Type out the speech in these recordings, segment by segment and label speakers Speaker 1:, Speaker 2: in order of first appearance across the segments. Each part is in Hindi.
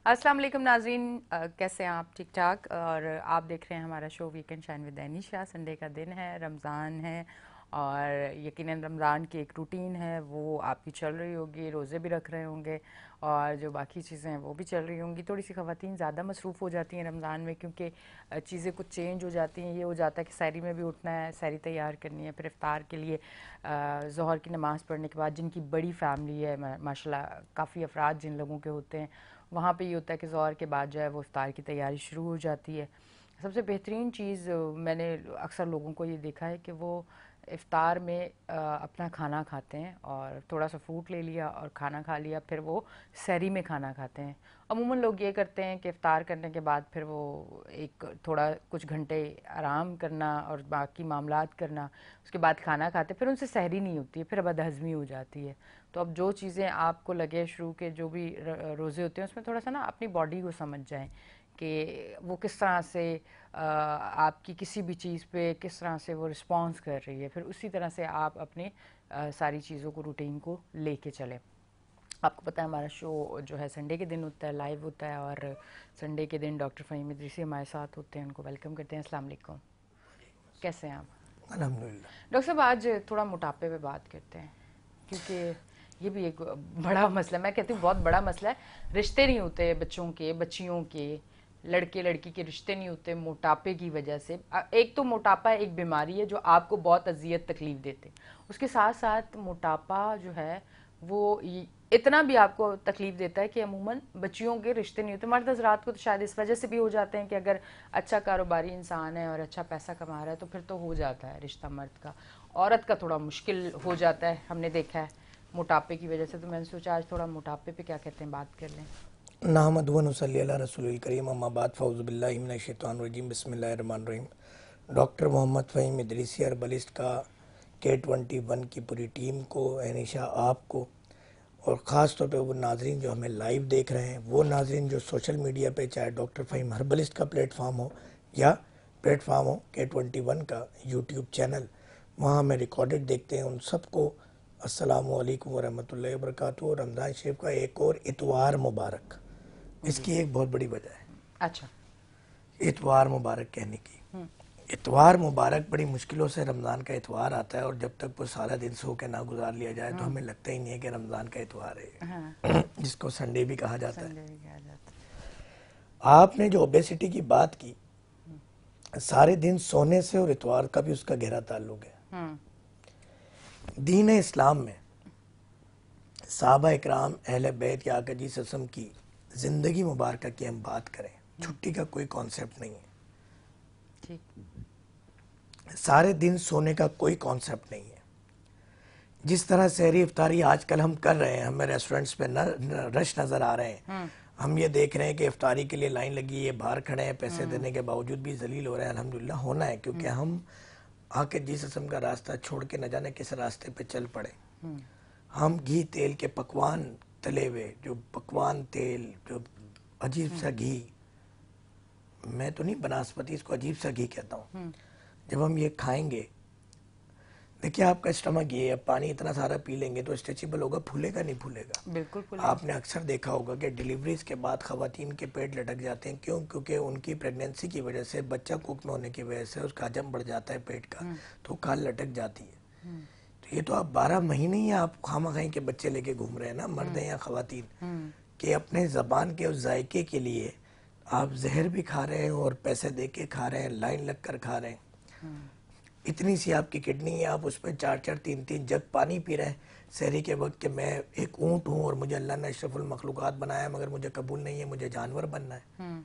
Speaker 1: अस्सलाम वालेकुम नाज़रीन, कैसे हैं आप? ठीक ठाक। और आप देख रहे हैं हमारा show weekend shine with Danisha. Sunday का दिन है, रमज़ान है और यकीनन रमज़ान की एक रूटीन है वो आपकी चल रही होगी, रोज़े भी रख रहे होंगे और जो बाकी चीज़ें हैं वो भी चल रही होंगी। थोड़ी सी ख़वातीन ज़्यादा मसरूफ़ हो जाती हैं रमज़ान में क्योंकि चीज़ें कुछ चेंज हो जाती हैं। ये हो जाता है कि सहरी में भी उठना है, सहरी तैयार करनी है, फिर इफ्तार के लिए ज़ोहर की नमाज़ पढ़ने के बाद जिनकी बड़ी फैमिली है, माशाल्लाह काफ़ी अफराद जिन लोगों के होते हैं, वहाँ पे ये होता है कि ज़ोहर के बाद जो है वो इफ्तार की तैयारी शुरू हो जाती है। सबसे बेहतरीन चीज़ मैंने अक्सर लोगों को ये देखा है कि वो इफ्तार में अपना खाना खाते हैं और थोड़ा सा फ्रूट ले लिया और खाना खा लिया, फिर वो सहरी में खाना खाते हैं। अमूमन लोग ये करते हैं कि इफ्तार करने के बाद फिर वो एक थोड़ा कुछ घंटे आराम करना और बाकी मामलात करना, उसके बाद खाना खाते, फिर उनसे सहरी नहीं होती है, फिर बदहज़मी हो जाती है। तो अब जो चीज़ें आपको लगे शुरू के जो भी रोज़े होते हैं उसमें थोड़ा सा ना अपनी बॉडी को समझ जाएं कि वो किस तरह से आपकी किसी भी चीज़ पे किस तरह से वो रिस्पॉन्स कर रही है, फिर उसी तरह से आप अपने सारी चीज़ों को रूटीन को लेके चलें। आपको पता है हमारा शो जो है संडे के दिन होता है, लाइव होता है और संडे के दिन डॉक्टर फ़हीम इदरीसी हमारे साथ होते हैं। उनको वेलकम करते हैं। अस्सलाम वालेकुम, कैसे हैं आप?
Speaker 2: अल्हम्दुलिल्लाह।
Speaker 1: डॉक्टर साहब आज थोड़ा मोटापे पे बात करते हैं क्योंकि ये भी एक बड़ा मसला, मैं कहती हूँ बहुत बड़ा मसला है। रिश्ते नहीं होते बच्चों के, बच्चियों के, लड़के लड़की के रिश्ते नहीं होते मोटापे की वजह से। एक तो मोटापा एक बीमारी है जो आपको बहुत अजियत तकलीफ देते, उसके साथ साथ मोटापा जो है वो इतना भी आपको तकलीफ देता है कि अमूमन बच्चियों के रिश्ते नहीं होते। मर्द हजरात को तो शायद इस वजह से भी हो जाते हैं कि अगर अच्छा कारोबारी इंसान है और अच्छा पैसा कमा रहा है तो फिर तो हो जाता है रिश्ता मर्द का। औरत का थोड़ा मुश्किल हो जाता है, हमने देखा है मोटापे की वजह से। तो मैंने सोचा आज थोड़ा मोटापे पे क्या कहते हैं बात कर लें।
Speaker 2: नहमदुहु व नुसल्ली अला रसूलिल करीम अम्मा बाद फ़ौज़ु बिल्लाहि मिनश शैतानिर रजीम बिस्मिल्लाहिर रहमानिर रहीम। डॉक्टर मोहम्मद फ़हीम इदरीसी हर्बलिस्ट का K21 की पूरी टीम को, एनिशा आपको और ख़ास तौर पे वो नाजरीन जो हमें लाइव देख रहे हैं, वो नाजरीन जो सोशल मीडिया पे चाहे डॉक्टर फ़हीम हर्बलिस्ट का प्लेटफॉर्म हो या प्लेटफॉर्म हो K21 का यूट्यूब चैनल, वहाँ हमें रिकॉर्डेड देखते हैं, उन सबको अस्सलामु अलैकुम व रहमतुल्लाहि व बरकातुहू। रमज़ान शरीफ का एक और इतवार मुबारक।
Speaker 1: जी।
Speaker 2: इसकी एक बहुत बड़ी वजह है
Speaker 1: अच्छा।
Speaker 2: इतवार मुबारक कहने की। इतवार मुबारक बड़ी मुश्किलों से रमज़ान का इतवार आता है और जब तक वो सारा दिन सो के ना गुजार लिया जाए तो हमें लगता ही नहीं है कि रमज़ान का इतवार है
Speaker 1: हाँ,
Speaker 2: ये, जिसको संडे भी कहा जाता है।
Speaker 1: संडे भी कहा जाता
Speaker 2: आपने जो ओबेसिटी की बात की, सारे दिन सोने से और इतवार का भी उसका गहरा ताल्लुक है।
Speaker 1: है।
Speaker 2: दीन इस्लाम में साहबा इकराम अहले बैत या आका जी ससम की ज़िंदगी मुबारक की हम बात करें, छुट्टी का कोई कॉन्सेप्ट नहीं है।
Speaker 1: ठीक।
Speaker 2: सारे दिन सोने का कोई कॉन्सेप्ट नहीं है। जिस तरह सहरी इफ्तारी आजकल हम कर रहे हैं, हमें रेस्टोरेंट्स पे रश नज़र आ रहे हैं। हम ये देख रहे हैं कि इफ्तारी के लिए लाइन लगी है, बाहर खड़े हैं, पैसे देने के बावजूद भी जलील हो रहे हैं। अल्हम्दुलिल्लाह होना है क्योंकि हम आके जिस किस्म का रास्ता छोड़ के न जाने किस रास्ते पे चल पड़े। हम घी तेल के पकवान तले हुए, जो पकवान तेल, जो अजीब सा घी, मैं तो नहीं बनास्पति, इसको अजीब सा घी कहता हूँ, जब हम ये खाएंगे, देखिए आपका स्टमक ये है, पानी इतना सारा पी लेंगे तो स्ट्रेचेबल होगा, फूलेगा नहीं फूलेगा।
Speaker 1: बिल्कुल फूलेगा।
Speaker 2: आपने अक्सर देखा होगा कि डिलीवरीज के बाद खवातीन के पेट लटक जाते हैं। क्यों? क्योंकि उनकी प्रेगनेंसी की वजह से, बच्चा कुक न होने की वजह से उसका हजम बढ़ जाता है पेट का, तो खाल लटक जाती है। तो ये तो आप 12 महीने ही आप खामा खाई के बच्चे लेके घूम रहे हैं ना, मर्द हैं या खवातीन, कि अपने ज़बान के उस जायके के लिए आप जहर भी खा रहे हैं और पैसे दे के खा रहे हैं, लाइन लग कर खा रहे हैं। इतनी सी आपकी किडनी है, आप उस पर 4-4 3-3 जग पानी पी रहे हैं सहरी के वक्त कि मैं एक ऊँट हूँ और मुझे अल्लाह ने अशरफुल मखलूक़ात बनाया, मगर मुझे कबूल नहीं है, मुझे जानवर बनना है।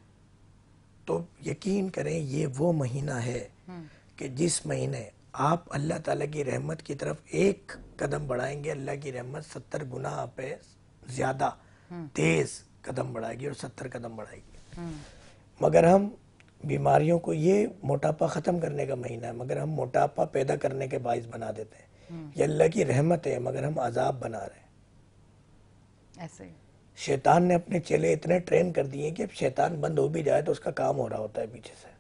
Speaker 2: तो यकीन करें ये वो महीना है कि जिस महीने आप अल्लाह ताला की रहमत की तरफ एक कदम बढ़ाएंगे, अल्लाह की रहमत 70 गुना आप पे ज़्यादा तेज़ कदम बढ़ाएगी और 70 कदम बढ़ाएगी। मगर हम बीमारियों को, ये मोटापा ख़त्म करने का महीना है मगर हम मोटापा पैदा करने के बाइस बना देते हैं। ये अल्लाह की रहमत है मगर हम अजाब बना रहे हैं।
Speaker 1: ऐसे ही।
Speaker 2: शैतान ने अपने चेले इतने ट्रेन कर दिए कि अब शैतान बंद हो भी जाए तो उसका काम हो रहा होता है पीछे से।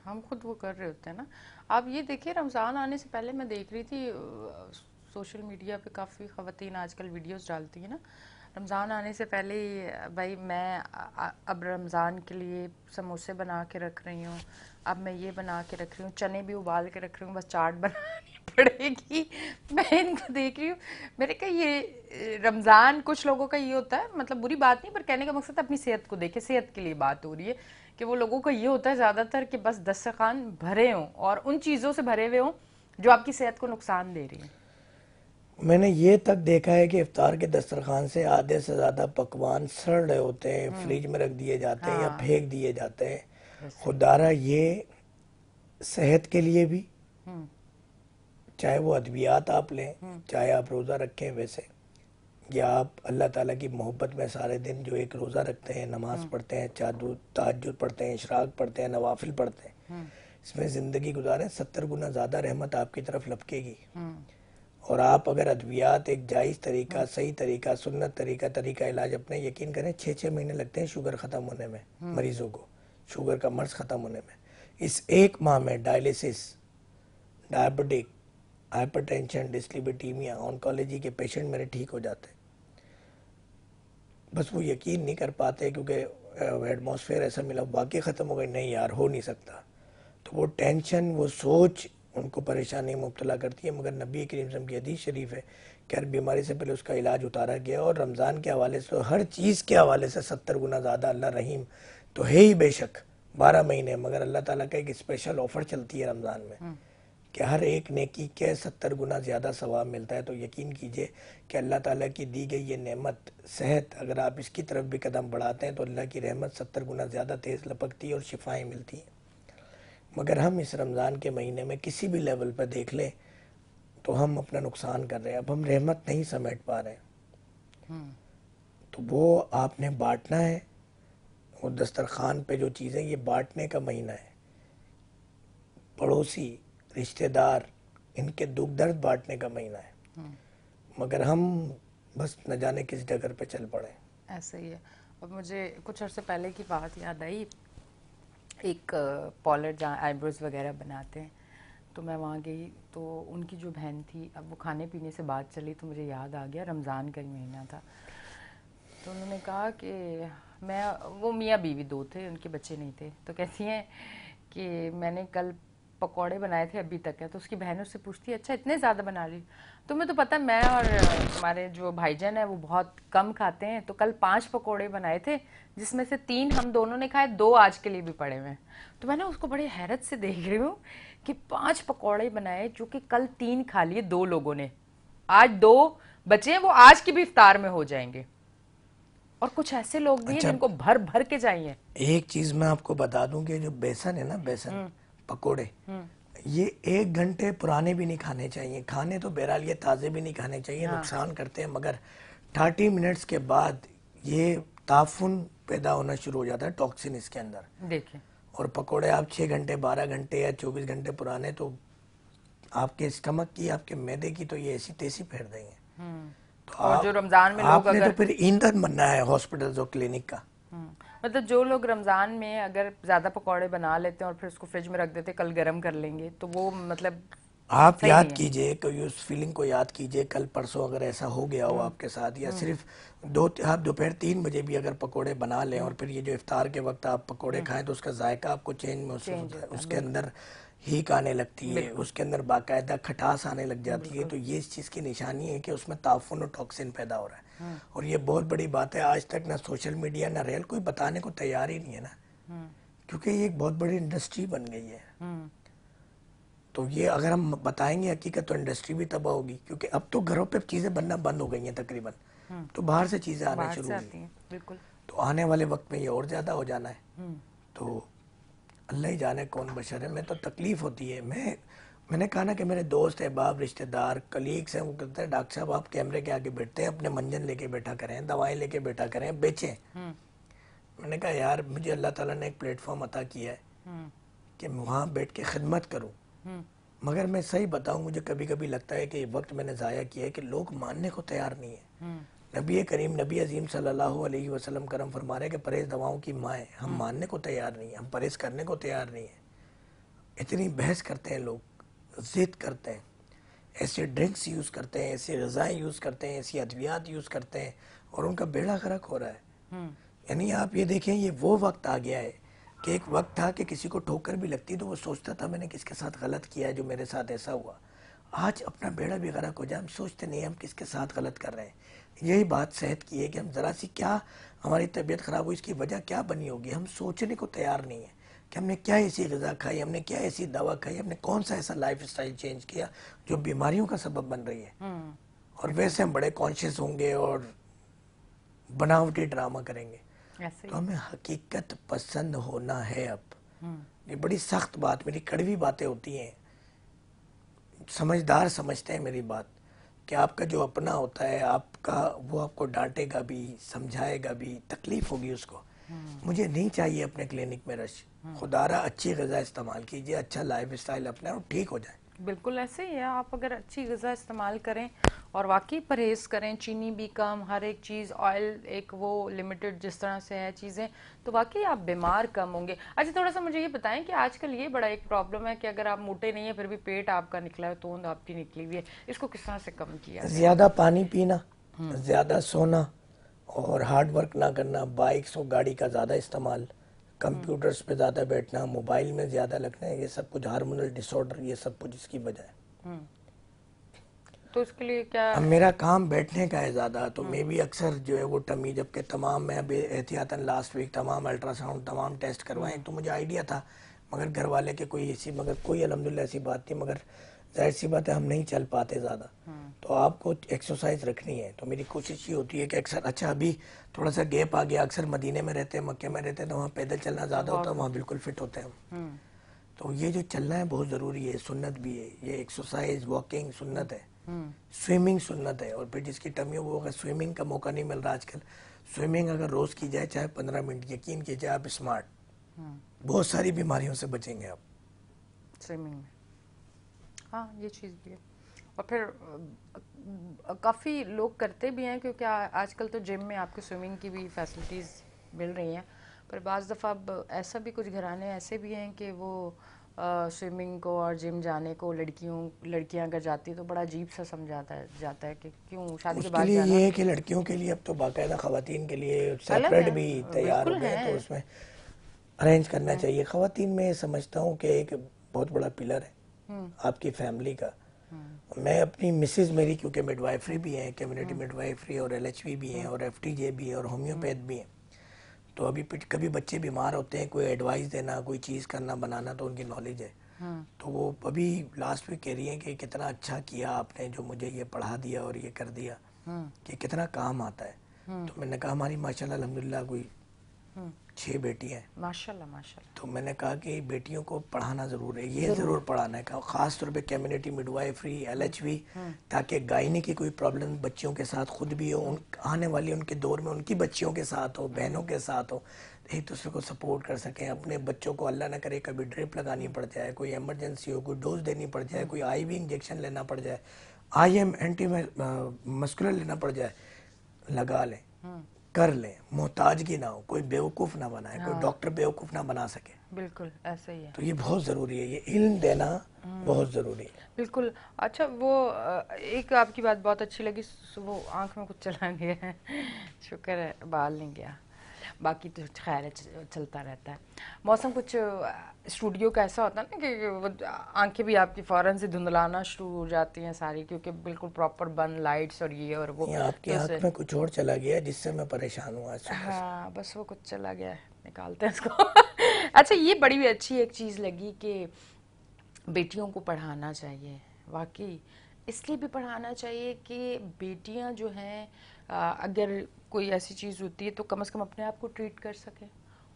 Speaker 1: हम खुद वो कर रहे होते हैं ना। आप ये देखिए रमज़ान आने से पहले मैं देख रही थी सोशल मीडिया पे काफ़ी ख़वातीन आजकल वीडियोस डालती हैं ना, रमज़ान आने से पहले ही भाई मैं अब रमज़ान के लिए समोसे बना के रख रही हूँ। अब मैं ये बना के रख रही हूँ, चने भी उबाल के रख रही हूँ, बस चाट बनानी पड़ेगी। मैं इनको देख रही हूँ, मेरे का ये रमज़ान कुछ लोगों का ये होता है, मतलब बुरी बात नहीं, पर कहने का मकसद अपनी सेहत को देखे, सेहत के लिए बात हो रही है कि वो लोगों का ये होता है ज़्यादातर कि बस दस्तरखान भरे हों और उन चीज़ों से भरे हुए हों जो आपकी सेहत को नुकसान दे रही हैं।
Speaker 2: मैंने ये तक देखा है कि इफ्तार के दस्तरखान से आधे से ज़्यादा पकवान सड़ रहे होते हैं, फ्रिज में रख दिए जाते हैं या
Speaker 1: हाँ,
Speaker 2: फेंक दिए जाते हैं।
Speaker 1: वैसे ही।
Speaker 2: खुदारा ये सेहत के लिए भी,
Speaker 1: हम्म।
Speaker 2: चाहे वो अद्वियात आप लें, चाहे आप रोज़ा रखें वैसे, या आप अल्लाह ताला की मोहब्बत में सारे दिन जो एक रोज़ा रखते हैं, नमाज पढ़ते हैं, तहज्जुद पढ़ते हैं, इशराक पढ़ते हैं, नवाफिल पढ़ते हैं, इसमें ज़िंदगी गुजारें, 70 गुना ज़्यादा रहमत आपकी तरफ लपकेगी। और आप अगर अद्वियात एक जायज़ तरीका, सही तरीका, सुन्नत तरीका, तरीका इलाज अपने, यकीन करें 6-6 महीने लगते हैं शुगर ख़त्म होने में, मरीज़ों को शुगर का मर्ज़ ख़त्म होने में। इस एक माह में डायलिसिस, डायबिटिक, हाइपरटेंशन, डिस्लिपिडीमिया, ऑन्कोलॉजी के पेशेंट मेरे ठीक हो जाते हैं। बस वो यकीन नहीं कर पाते क्योंकि एटमॉस्फेयर ऐसा मिला, वाकई ख़त्म हो गई, नहीं यार हो नहीं सकता। तो वो टेंशन, वो सोच उनको परेशानी में मुब्तला करती है। मगर नबी करीम सल्लल्लाहु अलैहि वसल्लम की हदीस शरीफ है कि हर बीमारी से पहले उसका इलाज उतारा गया, और रमज़ान के हवाले से, हर चीज़ के हवाले से 70 गुना ज़्यादा अल्लाह रहीम तो है ही बेशक, 12 महीने, मगर अल्लाह ताला का एक स्पेशल ऑफ़र चलती है रमज़ान में कि हर एक नेकी के 70 गुना ज़्यादा सवाब मिलता है। तो यकीन कीजिए कि अल्लाह ताला की दी गई ये नेमत सेहत, अगर आप इसकी तरफ भी कदम बढ़ाते हैं तो अल्लाह की रहमत 70 गुना ज़्यादा तेज़ लपकती है और शिफाएँ मिलती हैं। मगर हम इस रमज़ान के महीने में किसी भी लेवल पर देख लें तो हम अपना नुकसान कर रहे हैं। अब हम रहमत नहीं समेट पा रहे हैं, तो वो आपने बांटना है। वो दस्तरखान पे जो चीज़ें, ये बांटने का महीना है। पड़ोसी, रिश्तेदार, इनके दुख दर्द बांटने का महीना है। मगर हम बस न जाने किस डगर पे चल पड़े।
Speaker 1: ऐसा ही है। और मुझे कुछ अर्से पहले की बात याद आई, एक पॉलर जहाँ आईब्रोज वगैरह बनाते हैं, तो मैं वहाँ गई तो उनकी जो बहन थी, अब वो खाने पीने से बात चली तो मुझे याद आ गया रमज़ान का ही महीना था। तो उन्होंने कहा कि मैं, वो मियाँ बीवी दो थे, उनके बच्चे नहीं थे, तो कहती हैं कि मैंने कल पकौड़े बनाए थे, अभी तक है। तो उसकी बहन उससे पूछती है, अच्छा इतने ज़्यादा बना ली? तुम्हें तो पता मैं और हमारे जो भाईजान है वो बहुत कम खाते हैं, तो कल 5 पकौड़े बनाए थे, जिसमें से 3 हम दोनों ने खाए, 2 आज के लिए भी पड़े हुए हैं। तो मैं ना उसको बड़ी हैरत से देख रही हूँ कि 5 पकौड़े बनाए जो कि कल 3 खा लिए 2 लोगों ने, आज 2 बचे हैं, वो आज की भी इफ्तार में हो जाएंगे। और कुछ ऐसे लोग भी हैं
Speaker 2: अच्छा,
Speaker 1: जिनको भर भर के चाहिए।
Speaker 2: एक चीज़ मैं आपको बता दूं कि जो बेसन है ना, बेसन पकोड़े, ये 1 घंटे पुराने भी नहीं खाने चाहिए। खाने तो बहरहाल ये ताज़े भी नहीं खाने चाहिए,
Speaker 1: हाँ,
Speaker 2: नुकसान करते हैं, मगर 30 मिनट्स के बाद ये ताफुन पैदा होना शुरू हो जाता है, टॉक्सिन इसके अंदर।
Speaker 1: देखिए।
Speaker 2: और पकोड़े आप 6 घंटे, 12 घंटे या 24 घंटे पुराने, तो आपके स्टमक की, आपके मैदे की तो ये ऐसी तेजी फेर देंगे। तो
Speaker 1: और जो रमज़ान में लोग
Speaker 2: आपने तो
Speaker 1: अगर,
Speaker 2: फिर ईंधन बनना है हॉस्पिटल्स और क्लिनिक का।
Speaker 1: मतलब जो लोग रमज़ान में अगर ज़्यादा पकौड़े बना लेते हैं और फिर उसको फ्रिज में रख देते हैं, कल गरम कर लेंगे, तो वो मतलब
Speaker 2: आप
Speaker 1: सही
Speaker 2: याद
Speaker 1: नहीं है।
Speaker 2: कीजिए, कोई उस फीलिंग को याद कीजिए, कल परसों अगर ऐसा हो गया हो आपके साथ, या सिर्फ आप दोपहर 3 बजे भी अगर पकोड़े बना लें और फिर ये जो इफ्तार के वक्त आप पकोड़े खाएं तो उसका जायका आपको चेंज महसूस
Speaker 1: चेंज
Speaker 2: होता है,
Speaker 1: होता है,
Speaker 2: उसके
Speaker 1: बिल्कुल।
Speaker 2: अंदर हीक आने लगती है,
Speaker 1: बिल्कुल।
Speaker 2: उसके अंदर बाकायदा खटास आने लग जाती है। तो ये इस चीज़ की निशानी है कि उसमें ताफुन और टॉक्सिन पैदा हो रहा है। और ये बहुत बड़ी बात है, आज तक ना सोशल मीडिया ना रेल कोई बताने को तैयार ही नहीं है ना, क्योंकि ये एक बहुत बड़ी इंडस्ट्री बन गई है। तो ये अगर हम बताएंगे हकीकत तो इंडस्ट्री भी तबाह होगी, क्योंकि अब तो घरों पे चीज़ें बनना बंद हो गई हैं तकरीबन, तो बाहर से चीज़ें आने
Speaker 1: बाहर
Speaker 2: शुरू
Speaker 1: से
Speaker 2: हुई।
Speaker 1: आती हैं, बिल्कुल।
Speaker 2: तो आने वाले वक्त में ये और ज़्यादा हो जाना है। तो अल्लाह ही जाने कौन बशर है। मैं तो तकलीफ़ होती है। मैंने कहा ना कि मेरे दोस्त अहबाब, रिश्तेदार, कलीग्स हैं, वो कहते हैं डॉक्टर साहब आप कैमरे के आगे बैठते हैं, अपने मंजन लेके बैठा करें, दवाएं लेके बैठा करें, बेचें। मैंने कहा यार मुझे अल्लाह ताला ने एक प्लेटफॉर्म अता किया है कि मैं वहाँ बैठ के खिदमत करूँ। मगर मैं सही बताऊँ, मुझे कभी कभी लगता है कि ये वक्त मैंने ज़ाया किया है कि लोग मानने को तैयार नहीं है। नबी करीम, नबी अजीम सल्लल्लाहु अलैहि वसल्लम करम फरमा रहे हैं कि परहेज़ दवाओं की माँ है। हम मानने को तैयार नहीं है, हम परहेज़ करने को तैयार नहीं है। इतनी बहस करते हैं लोग, ज़िद करते हैं, ऐसे ड्रिंक्स यूज़ करते हैं, ऐसी ग़िज़ाएँ यूज़ करते हैं, ऐसी अद्वियात यूज़ करते हैं, और उनका बेड़ा गर्क हो रहा है। यानी आप ये देखें, ये वो वक्त आ गया है कि एक वक्त था कि किसी को ठोकर भी लगती तो वो सोचता था मैंने किसके साथ गलत किया है जो मेरे साथ ऐसा हुआ। आज अपना बेड़ा भी गर्क हो जाए, हम सोचते नहीं हम किसके साथ गलत कर रहे हैं। यही बात सेहत की है कि हम ज़रा सी क्या हमारी तबीयत ख़राब हुई, इसकी वजह क्या बनी होगी, हम सोचने को तैयार नहीं है कि हमने क्या ऐसी ग़िज़ा खाई, हमने क्या ऐसी दवा खाई, हमने कौन सा ऐसा लाइफ स्टाइल चेंज किया जो बीमारियों का सबब बन रही है। और वैसे हम बड़े कॉन्शियस होंगे और बनावटी ड्रामा करेंगे। तो हमें हकीकत पसंद होना है। अब ये बड़ी सख्त बात, मेरी कड़वी बातें होती हैं, समझदार समझते हैं मेरी बात, कि आपका जो अपना होता है आपका, वो आपको डांटेगा भी, समझाएगा भी, तकलीफ होगी उसको। मुझे नहीं चाहिए अपने क्लिनिक में रश। खुदारा अच्छी ग़िज़ा इस्तेमाल कीजिए, अच्छा लाइफ स्टाइल अपना और ठीक हो जाए।
Speaker 1: बिल्कुल ऐसे ही है, आप अगर अच्छी ग़िज़ा इस्तेमाल करें और वाकई परहेज़ करें, चीनी भी कम, हर एक चीज़, ऑयल एक वो लिमिटेड जिस तरह से है चीज़ें, तो वाकई आप बीमार कम होंगे। अच्छा, थोड़ा सा मुझे ये बताएं कि आजकल ये बड़ा एक प्रॉब्लम है कि अगर आप मोटे नहीं है फिर भी पेट आपका निकला है, तोंद आपकी निकली हुई है, इसको किस तरह से कम किया जाए?
Speaker 2: ज़्यादा पानी पीना, ज़्यादा सोना और हार्ड वर्क ना करना, बाइक्स और गाड़ी का ज़्यादा इस्तेमाल, कंप्यूटर्स पे ज़्यादा बैठना, मोबाइल में ज़्यादा लगना है, ये सब कुछ हार्मोनल डिसऑर्डर, ये सब कुछ इसकी वजह है।
Speaker 1: तो इसके लिए क्या?
Speaker 2: अब मेरा काम बैठने का है ज़्यादा, तो मैं भी अक्सर जो है वो टमी, जबकि तमाम मैं अभी एहतियातन लास्ट वीक तमाम अल्ट्रासाउंड तमाम टेस्ट करवाएं, तो मुझे आइडिया था, मगर घर वाले के कोई ऐसी, मगर कोई अल्हम्दुलिल्लाह ऐसी बात नहीं, मगर जाहिर सी बात है हम नहीं चल पाते ज़्यादा, तो आपको एक्सरसाइज रखनी है। तो मेरी कोशिश ये होती है कि अक्सर, अच्छा अभी थोड़ा सा गैप आ गया, अक्सर मदीने में रहते हैं, मक्के में रहते हैं, तो वहाँ पैदल चलना ज़्यादा होता है, वहाँ बिल्कुल फिट होते हैं हम। तो ये जो चलना है बहुत ज़रूरी है, सुन्नत भी है, ये एक्सरसाइज वॉकिंग सुन्नत है, स्विमिंग सुन्नत है। और फिर जिसकी टमी हो वो, अगर स्विमिंग का मौका नहीं मिल रहा आजकल, स्विमिंग अगर रोज़ की जाए चाहे 15 मिनट, यकीन कीजिए आप स्मार्ट, बहुत सारी बीमारियों से बचेंगे आप
Speaker 1: स्विमिंग में। हाँ, ये चीज़ भी है। और फिर काफ़ी लोग करते भी हैं, क्योंकि आजकल तो जिम में आपको स्विमिंग की भी फैसिलिटीज़ मिल रही हैं, पर बाज़ दफ़ा अब ऐसा भी कुछ घराने ऐसे भी हैं कि वो स्विमिंग को और जिम जाने को लड़कियां अगर जाती है तो बड़ा अजीब सा जाता है कि क्यों शादी के
Speaker 2: उसके
Speaker 1: बाद
Speaker 2: लिए
Speaker 1: जाना।
Speaker 2: ये है कि लड़कियों के लिए अब तो बाकायदा ख़वातीन के लिए
Speaker 1: अलग
Speaker 2: सेपरेट
Speaker 1: है,
Speaker 2: भी तैयार हो
Speaker 1: बिल्कुल
Speaker 2: गए, तो
Speaker 1: है।
Speaker 2: उसमें अरेंज करना चाहिए। ख़वातीन में समझता हूँ कि एक बहुत बड़ा पिलर है आपकी फैमिली का। मैं अपनी मिसेज मेरी, क्योंकि मिडवाइफरी भी है, कम्युनिटी मिडवाइफरी और LHV भी हैं और FTJ भी है और होम्योपैथ भी हैं, तो अभी कभी बच्चे बीमार होते हैं, कोई एडवाइस देना, कोई चीज़ करना, बनाना, तो उनकी नॉलेज है। तो वो अभी लास्ट में कह रही हैं कि कितना अच्छा किया आपने जो मुझे ये पढ़ा दिया और ये कर दिया, कि कितना काम आता है। तो मैंने कहा हमारी माशाल्लाह अल्हम्दुलिल्लाह कोई 6 बेटी हैं।
Speaker 1: माशाल्लाह माशाल्लाह।
Speaker 2: तो मैंने कहा कि बेटियों को पढ़ाना ज़रूर है, ये ज़रूर पढ़ाना है, ख़ास तौर पे कम्युनिटी मिडवाइफरी, LHV, ताकि गायनी की कोई प्रॉब्लम बच्चियों के साथ खुद भी हो, उन आने वाली उनके दौर में उनकी बच्चियों के साथ हो, बहनों के साथ हो, एक दूसरे को सपोर्ट कर सकें। अपने बच्चों को अल्लाह ना करे कभी ड्रिप लगानी पड़ जाए, कोई एमरजेंसी हो, कोई डोज देनी पड़ जाए, कोई IV इंजेक्शन लेना पड़ जाए, IM एंटी मस्कुलर लेना पड़ जाए, लगा लें, कर लें, मोहताजगी ना हो, कोई बेवकूफ़ ना बनाए, कोई डॉक्टर बेवकूफ़ ना बना सके।
Speaker 1: बिल्कुल ऐसा ही है।
Speaker 2: तो ये बहुत ज़रूरी है, ये इल्म देना बहुत ज़रूरी है।
Speaker 1: बिल्कुल। अच्छा, वो एक आपकी बात बहुत अच्छी लगी, वो आंख में कुछ चला गया है, शुक्र है बाल नहीं गया, बाकी तो खैर है, चलता रहता है। मौसम कुछ स्टूडियो का ऐसा होता है ना कि वो आंखें भी आपकी फ़ौरन से धुंधलाना शुरू हो जाती हैं सारी, क्योंकि बिल्कुल प्रॉपर बंद लाइट्स और ये और वो,
Speaker 2: ये आपकी
Speaker 1: तो
Speaker 2: आंख में कुछ और चला गया जिससे मैं परेशान हूँ आज सुबह से।
Speaker 1: हाँ बस वो कुछ चला गया है, निकालते हैं इसको। अच्छा, ये बड़ी अच्छी एक चीज़ लगी कि बेटियों को पढ़ाना चाहिए, वाकई इसलिए भी पढ़ाना चाहिए कि बेटियां जो हैं अगर कोई ऐसी चीज़ होती है तो कम से कम अपने आप को ट्रीट कर सकें,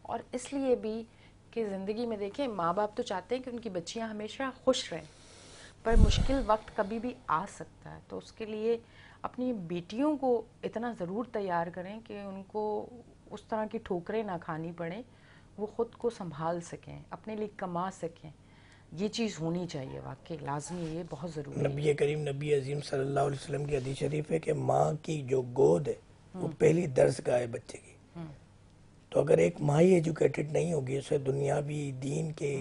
Speaker 1: और इसलिए भी कि ज़िंदगी में देखें, माँ बाप तो चाहते हैं कि उनकी बच्चियां हमेशा खुश रहें, पर मुश्किल वक्त कभी भी आ सकता है, तो उसके लिए अपनी बेटियों को इतना ज़रूर तैयार करें कि उनको उस तरह की ठोकरें ना खानी पड़ें, वो ख़ुद को संभाल सकें, अपने लिए कमा सकें। ये चीज़ होनी चाहिए, वाकई लाजमी, ये बहुत ज़रूरी है।
Speaker 2: नबी करीम नबी अजीम सल्लल्लाहु अलैहि वसल्लम की हदीस शरीफ है कि माँ की जो गोद है वो पहली दर्सगाह है बच्चे की। तो अगर एक माँ ही एजुकेटेड नहीं होगी, उसे दुनियावी दीन के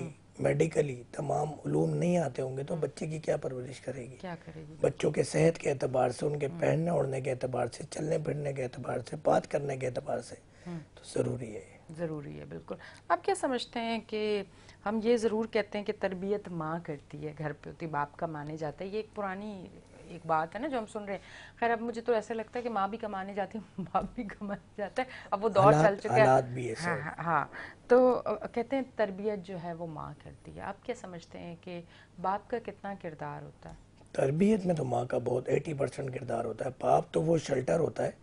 Speaker 2: मेडिकली तमाम उलूम नहीं आते होंगे तो बच्चे की क्या परवरिश करेगी?
Speaker 1: क्या करेगी?
Speaker 2: बच्चों के सेहत के एतबार से, उनके पहनने ओढ़ने के एतबार से, चलने फिरने के एतबार से, बात करने के एतबार से तो ज़रूरी है।
Speaker 1: ज़रूरी है, बिल्कुल। आप क्या समझते हैं कि हम ये ज़रूर कहते हैं कि तरबियत माँ करती है, घर पे होती बाप का माने जाता है, ये एक पुरानी एक बात है ना जो हम सुन रहे हैं। खैर अब मुझे तो ऐसा लगता है कि माँ भी कमाने जाती है, बाप भी कमाने जाता है, अब वो दौर चल चुका है।
Speaker 2: हालात भी ऐसे
Speaker 1: हाँ
Speaker 2: हो।
Speaker 1: हाँ हाँ। तो कहते हैं तरबियत जो है वो माँ करती है। आप क्या समझते हैं कि बाप का कितना किरदार होता है?
Speaker 2: तरबियत में तो माँ का बहुत 80% किरदार होता है। बाप तो वो शेल्टर होता है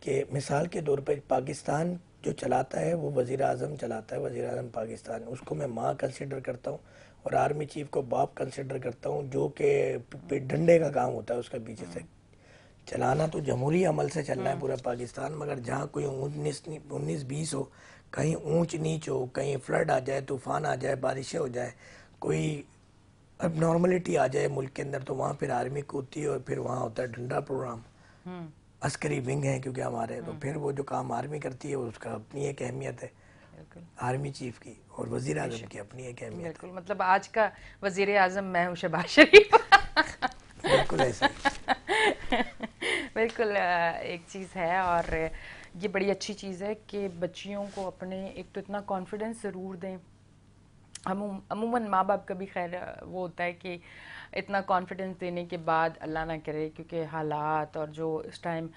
Speaker 2: कि मिसाल के तौर पर पाकिस्तान जो चलाता है वो वज़ीर आज़म चलाता है, वज़ीर आज़म पाकिस्तान, उसको मैं माँ कंसिडर करता हूँ और आर्मी चीफ को बाप कंसिडर करता हूँ, जो कि डंडे का काम होता है उसका पीछे से चलाना। तो जमहूरी अमल से चलना है पूरा पाकिस्तान, मगर जहाँ कोई 19-20 हो, कहीं ऊंच नीच हो, कहीं फ्लड आ जाए, तूफान आ जाए, बारिशें हो जाए, कोई अब नॉर्मलिटी आ जाए मुल्क के अंदर, तो वहाँ फिर आर्मी कूदती है और फिर वहाँ होता है डंडा प्रोग्राम। अस्करी विंग है क्योंकि हमारे, तो फिर वो जो काम आर्मी करती है उसका अपनी एक अहमियत है
Speaker 1: बिल्कुल।
Speaker 2: आर्मी चीफ की, और वजीर आजम की अपनी एक अहमियत
Speaker 1: बिल्कुल, मतलब आज का वजीर आजम मैं हूँ शहबाज शरीफ।
Speaker 2: है। बिल्कुल ऐसा ही।
Speaker 1: बिल्कुल एक चीज़ है, और ये बड़ी अच्छी चीज़ है कि बच्चियों को अपने एक तो इतना कॉन्फिडेंस ज़रूर दें। अमूमन माँ बाप का भी खैर वो होता है कि इतना कॉन्फिडेंस देने के बाद अल्लाह ना करे, क्योंकि हालात और जो इस टाइम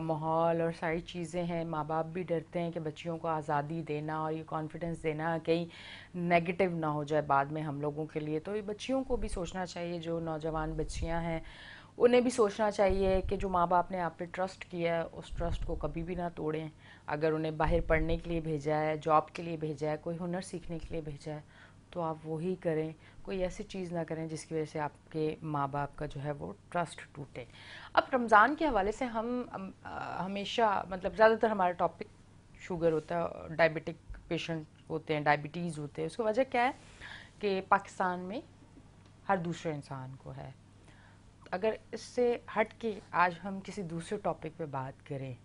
Speaker 1: माहौल और सारी चीज़ें हैं, माँ बाप भी डरते हैं कि बच्चियों को आज़ादी देना और ये कॉन्फिडेंस देना कहीं नेगेटिव ना हो जाए बाद में हम लोगों के लिए। तो ये बच्चियों को भी सोचना चाहिए, जो नौजवान बच्चियाँ हैं उन्हें भी सोचना चाहिए कि जो माँ बाप ने आप पे ट्रस्ट किया है उस ट्रस्ट को कभी भी ना तोड़ें। अगर उन्हें बाहर पढ़ने के लिए भेजा है, जॉब के लिए भेजा है, कोई हुनर सीखने के लिए भेजा है, तो आप वही करें। कोई ऐसी चीज़ ना करें जिसकी वजह से आपके माँ बाप का जो है वो ट्रस्ट टूटे। अब रमज़ान के हवाले से हम हमेशा मतलब ज़्यादातर हमारा टॉपिक शुगर होता है, डायबिटिक पेशेंट होते हैं, डायबिटीज़ होते हैं। उसकी वजह क्या है कि पाकिस्तान में हर दूसरे इंसान को है। अगर इससे हट के आज हम किसी दूसरे टॉपिक पे बात करें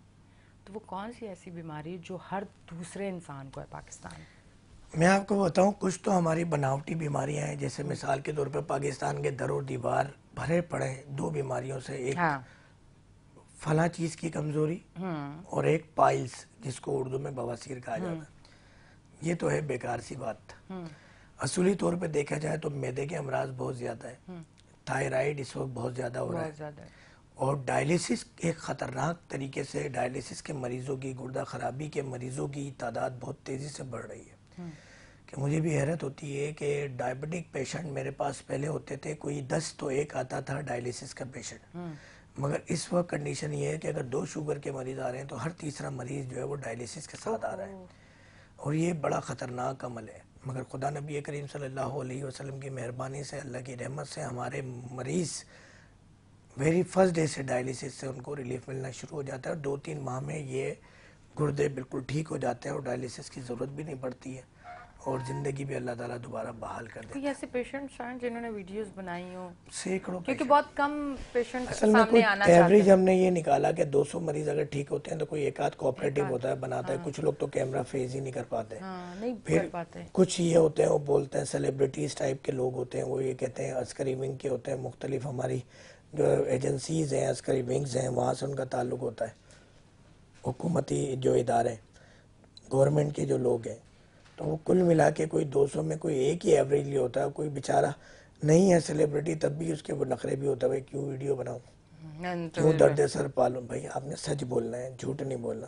Speaker 1: तो वो कौन सी ऐसी बीमारी है जो हर दूसरे इंसान को है पाकिस्तान में?
Speaker 2: मैं आपको बताऊं, कुछ तो हमारी बनावटी बीमारियां हैं, जैसे मिसाल के तौर पर पाकिस्तान के दर और दीवार भरे पड़े हैं दो बीमारियों से, एक
Speaker 1: हाँ।
Speaker 2: फला चीज़ की कमज़ोरी और एक पाइल्स जिसको उर्दू में बवासीर कहा जाता है। ये तो है बेकार सी बात। असली तौर पे देखा जाए तो मैदे के अमराज बहुत ज़्यादा है, थायराइड इस वक्त बहुत ज़्यादा हो रहा
Speaker 1: बहुत
Speaker 2: है,
Speaker 1: ज़्यादा।
Speaker 2: और डायलिसिस एक ख़तरनाक तरीके से, डायलिसिस के मरीज़ों की, गुर्दा ख़राबी के मरीज़ों की तादाद बहुत तेज़ी से बढ़ रही है। कि मुझे भी हैरत होती है कि डायबिटिक पेशेंट मेरे पास पहले होते थे कोई 10 तो एक आता था डायलिसिस का पेशेंट, मगर इस वक्त कंडीशन ये है कि अगर 2 शुगर के मरीज़ आ रहे हैं तो हर तीसरा मरीज़ जो है वो डायलिसिस के साथ आ रहा है, और ये बड़ा ख़तरनाक अमल है। मगर खुदा नबी करीम सल्लल्लाहु अलैहि वसल्लम की मेहरबानी से, अल्लाह की रहमत से हमारे मरीज़ वेरी फर्स्ट डे से डायलिसिस से उनको रिलीफ मिलना शुरू हो जाता है, और 2-3 माह में ये गुर्दे बिल्कुल ठीक हो जाते हैं और डायलिसिस की ज़रूरत भी नहीं पड़ती है, और ज़िंदगी भी अल्लाह ताला दोबारा बहाल कर
Speaker 1: कोई
Speaker 2: देता है।
Speaker 1: ऐसे पेशेंट्स हैं जिन्होंने वीडियोस बनाई हो?
Speaker 2: सैकड़ों
Speaker 1: क्योंकि
Speaker 2: पेशेंट।
Speaker 1: बहुत कम पेशेंट
Speaker 2: असल में
Speaker 1: सामने
Speaker 2: कोई
Speaker 1: आना चाहते
Speaker 2: एवरेज
Speaker 1: हैं।
Speaker 2: हमने ये निकाला कि 200 मरीज अगर ठीक होते हैं तो कोई एक आध
Speaker 1: एक
Speaker 2: कोऑपरेटिव
Speaker 1: आध।
Speaker 2: होता है, बनाता है।
Speaker 1: हाँ।
Speaker 2: कुछ लोग तो कैमरा फेस ही नहीं कर पाते।
Speaker 1: हाँ, नहीं कर
Speaker 2: फिर
Speaker 1: पाते।
Speaker 2: कुछ ये होते हैं, वो बोलते हैं सेलिब्रिटीज़ टाइप के लोग होते हैं, वो ये कहते हैं अस्करी विंग के होते हैं, मुख्तलिफ हमारी जो एजेंसीज़ हैं, अस्करी विंग्स हैं, वहाँ से उनका ताल्लुक होता है, हुकूमती जो इदारे, गवर्नमेंट के जो लोग हैं। तो वो कुल मिला के कोई 200 में कोई एक ही एवरेजली होता है। कोई बेचारा नहीं है सेलिब्रिटी तब भी उसके वो नखरे भी होता है, भाई क्यों वीडियो बनाऊँ,
Speaker 1: तो
Speaker 2: क्यों दर्द सर पालूं। भाई आपने सच बोलना है, झूठ नहीं बोलना।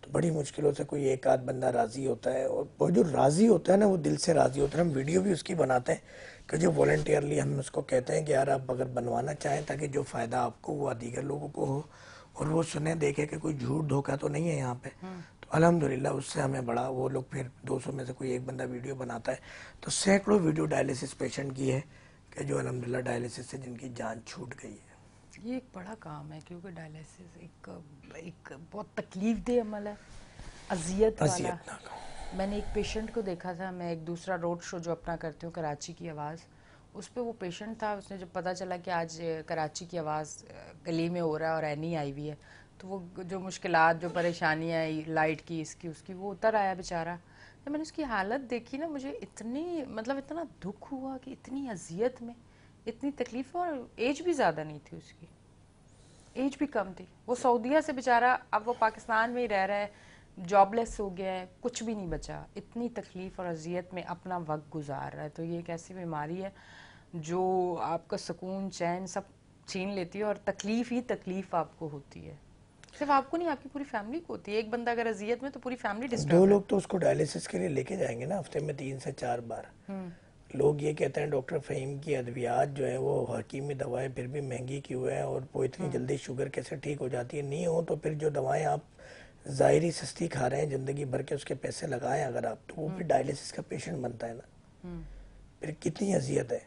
Speaker 2: तो बड़ी मुश्किलों से कोई एक आध बंदा राज़ी होता है, और वो जो राज़ी होता है ना वो दिल से राज़ी होता है। हम वीडियो भी उसकी बनाते हैं कि जो वॉलंटियरली हम उसको कहते हैं कि यार आप अगर बनवाना चाहें ताकि जो फ़ायदा आपको हुआ दीगर लोगों को हो, और वो सुने देखे कि कोई झूठ धोखा तो नहीं है यहाँ पे, तो अल्हम्दुलिल्लाह उससे हमें बड़ा, वो लोग फिर 200 में से कोई एक बंदा वीडियो बनाता है, तो सैकड़ों वीडियो डायलिसिस पेशेंट की है कि जो अल्हम्दुलिल्लाह डायलिसिस से जिनकी जान छूट गई है।
Speaker 1: ये एक बड़ा काम है, क्योंकि डायलिसिस एक एक बहुत तकलीफ दे अमल है, अजियत वाला।
Speaker 2: असियतनाक।
Speaker 1: मैंने एक पेशेंट को देखा था, मैं एक दूसरा रोड शो जो अपना करती हूँ कराची की आवाज़, उस पर वो पेशेंट था। उसने जब पता चला कि आज कराची की आवाज़ गली में हो रहा है और एनी आई हुई है, तो वो जो मुश्किलात, जो परेशानियाँ लाइट की, इसकी उसकी, वो उतर आया बेचारा। जब मैंने उसकी हालत देखी ना, मुझे इतनी मतलब इतना दुख हुआ कि इतनी अजियत में, इतनी तकलीफ, और एज भी ज़्यादा नहीं थी उसकी, एज भी कम थी। वो सऊदीया से बेचारा, अब वो पाकिस्तान में ही रह रहा है, जॉबलेस हो गया है, कुछ भी नहीं बचा, इतनी तकलीफ और अजियत में अपना वक्त गुजार रहा है। तो ये एक ऐसी बीमारी है जो आपका सुकून चैन सब छीन लेती है, और तकलीफ ही तकलीफ आपको होती है। सिर्फ आपको नहीं, आपकी पूरी फैमिली को होती है। एक बंदा अगर अजियत में, तो पूरी फैमिली
Speaker 2: दो
Speaker 1: डिस्टर्ब है।
Speaker 2: लोग तो उसको डायलिसिस के लिए लेके जाएंगे ना, हफ्ते में 3 से 4 बार। लोग ये कहते हैं डॉक्टर फ़हीम की अद्वियात जो है वो हकीमी दवाएं फिर भी महंगी क्यों है, और वो इतनी जल्दी शुगर कैसे ठीक हो जाती है। नहीं हो तो फिर जो दवाएं आप ज़ाहिरी सस्ती खा रहे हैं ज़िंदगी भर के, उसके पैसे लगाएं अगर आप, तो वो फिर डायलिसिस का पेशेंट बनता है ना। फिर कितनी अजियत है,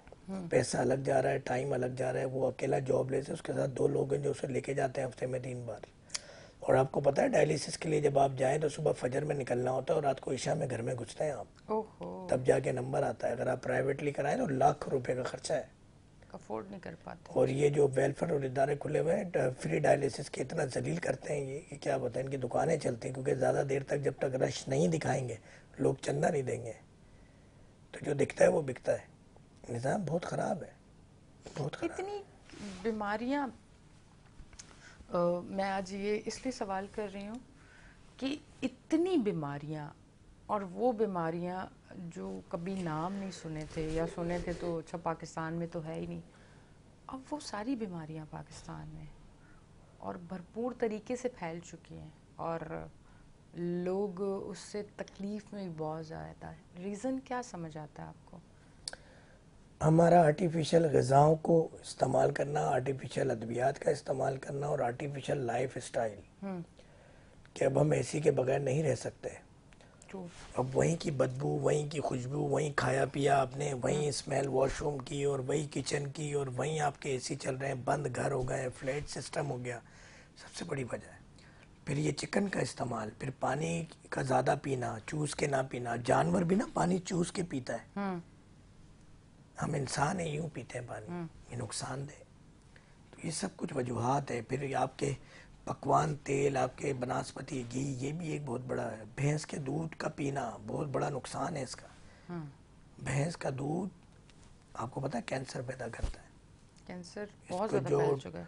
Speaker 2: पैसा अलग जा रहा है, टाइम अलग जा रहा है। वो अकेला जॉब लेते, उसके साथ 2 लोग हैं जो उसे लेके जाते हैं हफ्ते में 3 बार। और आपको पता है डायलिसिस के लिए जब आप जाएं तो सुबह फजर में निकलना होता है और रात को इशा में घर में घुसते हैं आप,
Speaker 1: ओहो,
Speaker 2: तब जाके नंबर आता है। अगर आप प्राइवेटली कराएं तो लाख रुपए का खर्चा है।
Speaker 1: अफोर्ड नहीं कर पाते।
Speaker 2: और ये जो वेलफेयर और इदारे खुले हुए हैं फ्री डायलिसिस के, इतना जलील करते हैं ये कि क्या बताएं। इनकी दुकानें चलती हैं क्योंकि ज़्यादा देर तक जब तक रश नहीं दिखाएंगे लोग चंदा नहीं देंगे, तो जो दिखता है वो बिकता है। निज़ाम बहुत ख़राब है, बहुत ख़राब।
Speaker 1: इतनी बीमारियां, मैं आज ये इसलिए सवाल कर रही हूँ कि इतनी बीमारियां, और वो बीमारियां जो कभी नाम नहीं सुने थे, या सुने थे तो अच्छा पाकिस्तान में तो है ही नहीं, अब वो सारी बीमारियां पाकिस्तान में और भरपूर तरीके से फैल चुकी हैं, और लोग उससे तकलीफ में भी बहुत ज़्यादा है। रीज़न क्या समझ आता है आपको?
Speaker 2: हमारा आर्टिफिशियल ग़िज़ाओं को इस्तेमाल करना, आर्टिफिशियल अद्वियात का इस्तेमाल करना, और आर्टिफिशियल लाइफ स्टाइल कि अब हम एसी के बगैर नहीं रह सकते। अब वहीं की बदबू, वहीं की खुशबू, वहीं खाया पिया आपने, वहीं स्मेल वॉशरूम की, और वही किचन की, और वहीं आपके एसी चल रहे हैं, बंद घर हो गए, फ्लैट सिस्टम हो गया, सबसे बड़ी वजह है। फिर ये चिकन का इस्तेमाल, फिर पानी का ज़्यादा पीना, चूस के ना पीना। जानवर भी ना पानी चूस के पीता है, हम इंसान हैं यूँ पीते हैं पानी, ये नुकसानदेह। तो ये सब कुछ वजूहात है। फिर आपके पकवान तेल, आपके बनास्पति घी, ये भी एक बहुत बड़ा है। भैंस के दूध का पीना बहुत बड़ा नुकसान है इसका। भैंस का दूध आपको पता है कैंसर पैदा करता है।
Speaker 1: कैंसर बहुत ज़्यादा फैल चुका है।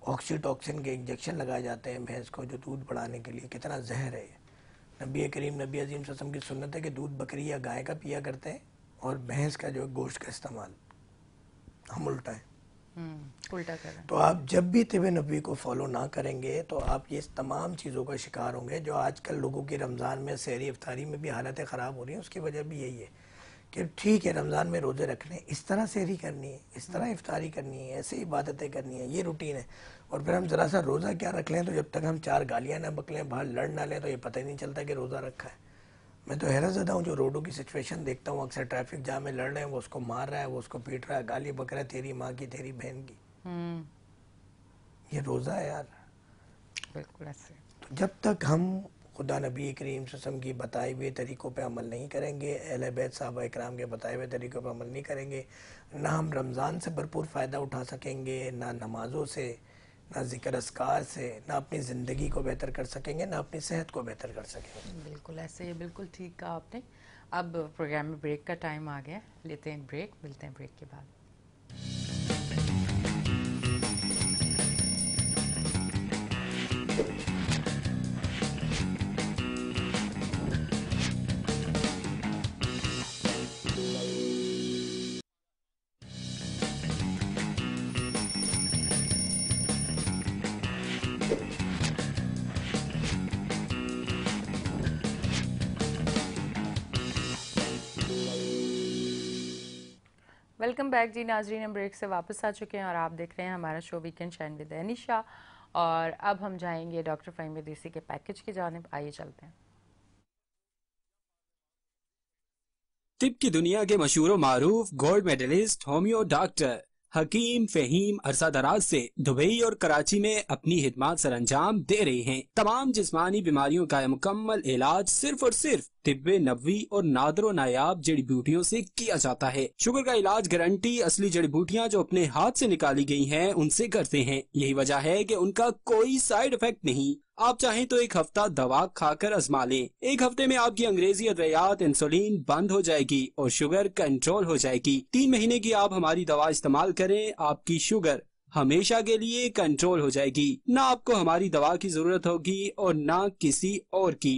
Speaker 2: ऑक्सीटॉक्सिन के इंजेक्शन लगाए जाते हैं भैंस को जो दूध बढ़ाने के लिए, कितना जहर है ये। नबी करीम नबी अजीम सल्लल्लाहु अलैहि वसल्लम की सुन्नत है कि दूध बकरी या गाय का पिया करते हैं, और भैंस का जो गोश्त का इस्तेमाल हम उल्टा है,
Speaker 1: उल्टा कर रहे हैं।
Speaker 2: तो आप जब भी तिब नबी को फॉलो ना करेंगे तो आप ये तमाम चीज़ों का शिकार होंगे। जो आजकल लोगों की रमज़ान में सहरी इफ्तारी में भी हालतें ख़राब हो रही हैं, उसकी वजह भी यही है कि ठीक है रमज़ान में रोज़े रखने, इस तरह सहरी करनी है, इस तरह इफ्तारी करनी है, ऐसे इबादतें करनी है, ये रूटीन है। और फिर हम ज़रा सा रोज़ा क्या रख लें, तो जब तक हम 4 गालियाँ ना बकलें, बाहर लड़ ना लें, तो ये पता ही नहीं चलता कि रोज़ा रखा है। मैं तो हैरत ज़दा हूँ जो रोडों की सिचुएशन देखता हूँ, अक्सर ट्रैफिक जाम में लड़ रहे हैं, वो उसको मार रहा है, वो उसको पीट रहा है, गाली बक रहा है, तेरी माँ की तेरी बहन की। ये रोज़ा है यार।
Speaker 1: बिल्कुल ऐसे।
Speaker 2: तो जब तक हम खुदा नबी करीम सल्लल्लाहु अलैहि वसल्लम की बताए हुए तरीक़ों पे अमल नहीं करेंगे, अहले बैत साहबा इकराम के बताए हुए तरीक़ों पे अमल नहीं करेंगे, ना हम रमज़ान से भरपूर फ़ायदा उठा सकेंगे, ना नमाज़ों से, ना ज़िक्र अस्कार से, ना अपनी ज़िंदगी को बेहतर कर सकेंगे, ना अपनी सेहत को बेहतर कर सकेंगे।
Speaker 1: बिल्कुल ऐसे, ये बिल्कुल ठीक कहा आपने। अब प्रोग्राम में ब्रेक का टाइम आ गया, लेते हैं ब्रेक, मिलते हैं ब्रेक के बाद। वेलकम बैक जी नाजरीन, हम ब्रेक से वापस आ चुके हैं और आप देख रहे हैं हमारा show weekend shine with Anisha. और अब हम जाएंगे डॉक्टर फ़हीम विदेसी के पैकेज की जानिब। आइए चलते हैं।
Speaker 3: तिब की दुनिया के मशहूर मारूफ गोल्ड मेडलिस्ट होम्यो डॉक्टर हकीम फ़हीम अरसा दराज से दुबई और कराची में अपनी हिदमात सरअंजाम दे रहे हैं। तमाम जिस्मानी बीमारियों का मुकम्मल इलाज सिर्फ और सिर्फ तिब्बे नबवी और नादरो नायाब जड़ी बूटियों से किया जाता है। शुगर का इलाज गारंटी असली जड़ी बूटियाँ जो अपने हाथ से निकाली गई हैं उनसे करते हैं। यही वजह है कि उनका कोई साइड इफेक्ट नहीं। आप चाहें तो एक हफ्ता दवा खाकर आजमा लें। एक हफ्ते में आपकी अंग्रेजी अद्वियात इंसुलिन बंद हो जाएगी और शुगर कंट्रोल हो जाएगी। 3 महीने की आप हमारी दवा इस्तेमाल करें, आपकी शुगर हमेशा के लिए कंट्रोल हो जाएगी। ना आपको हमारी दवा की जरूरत होगी और ना किसी और की।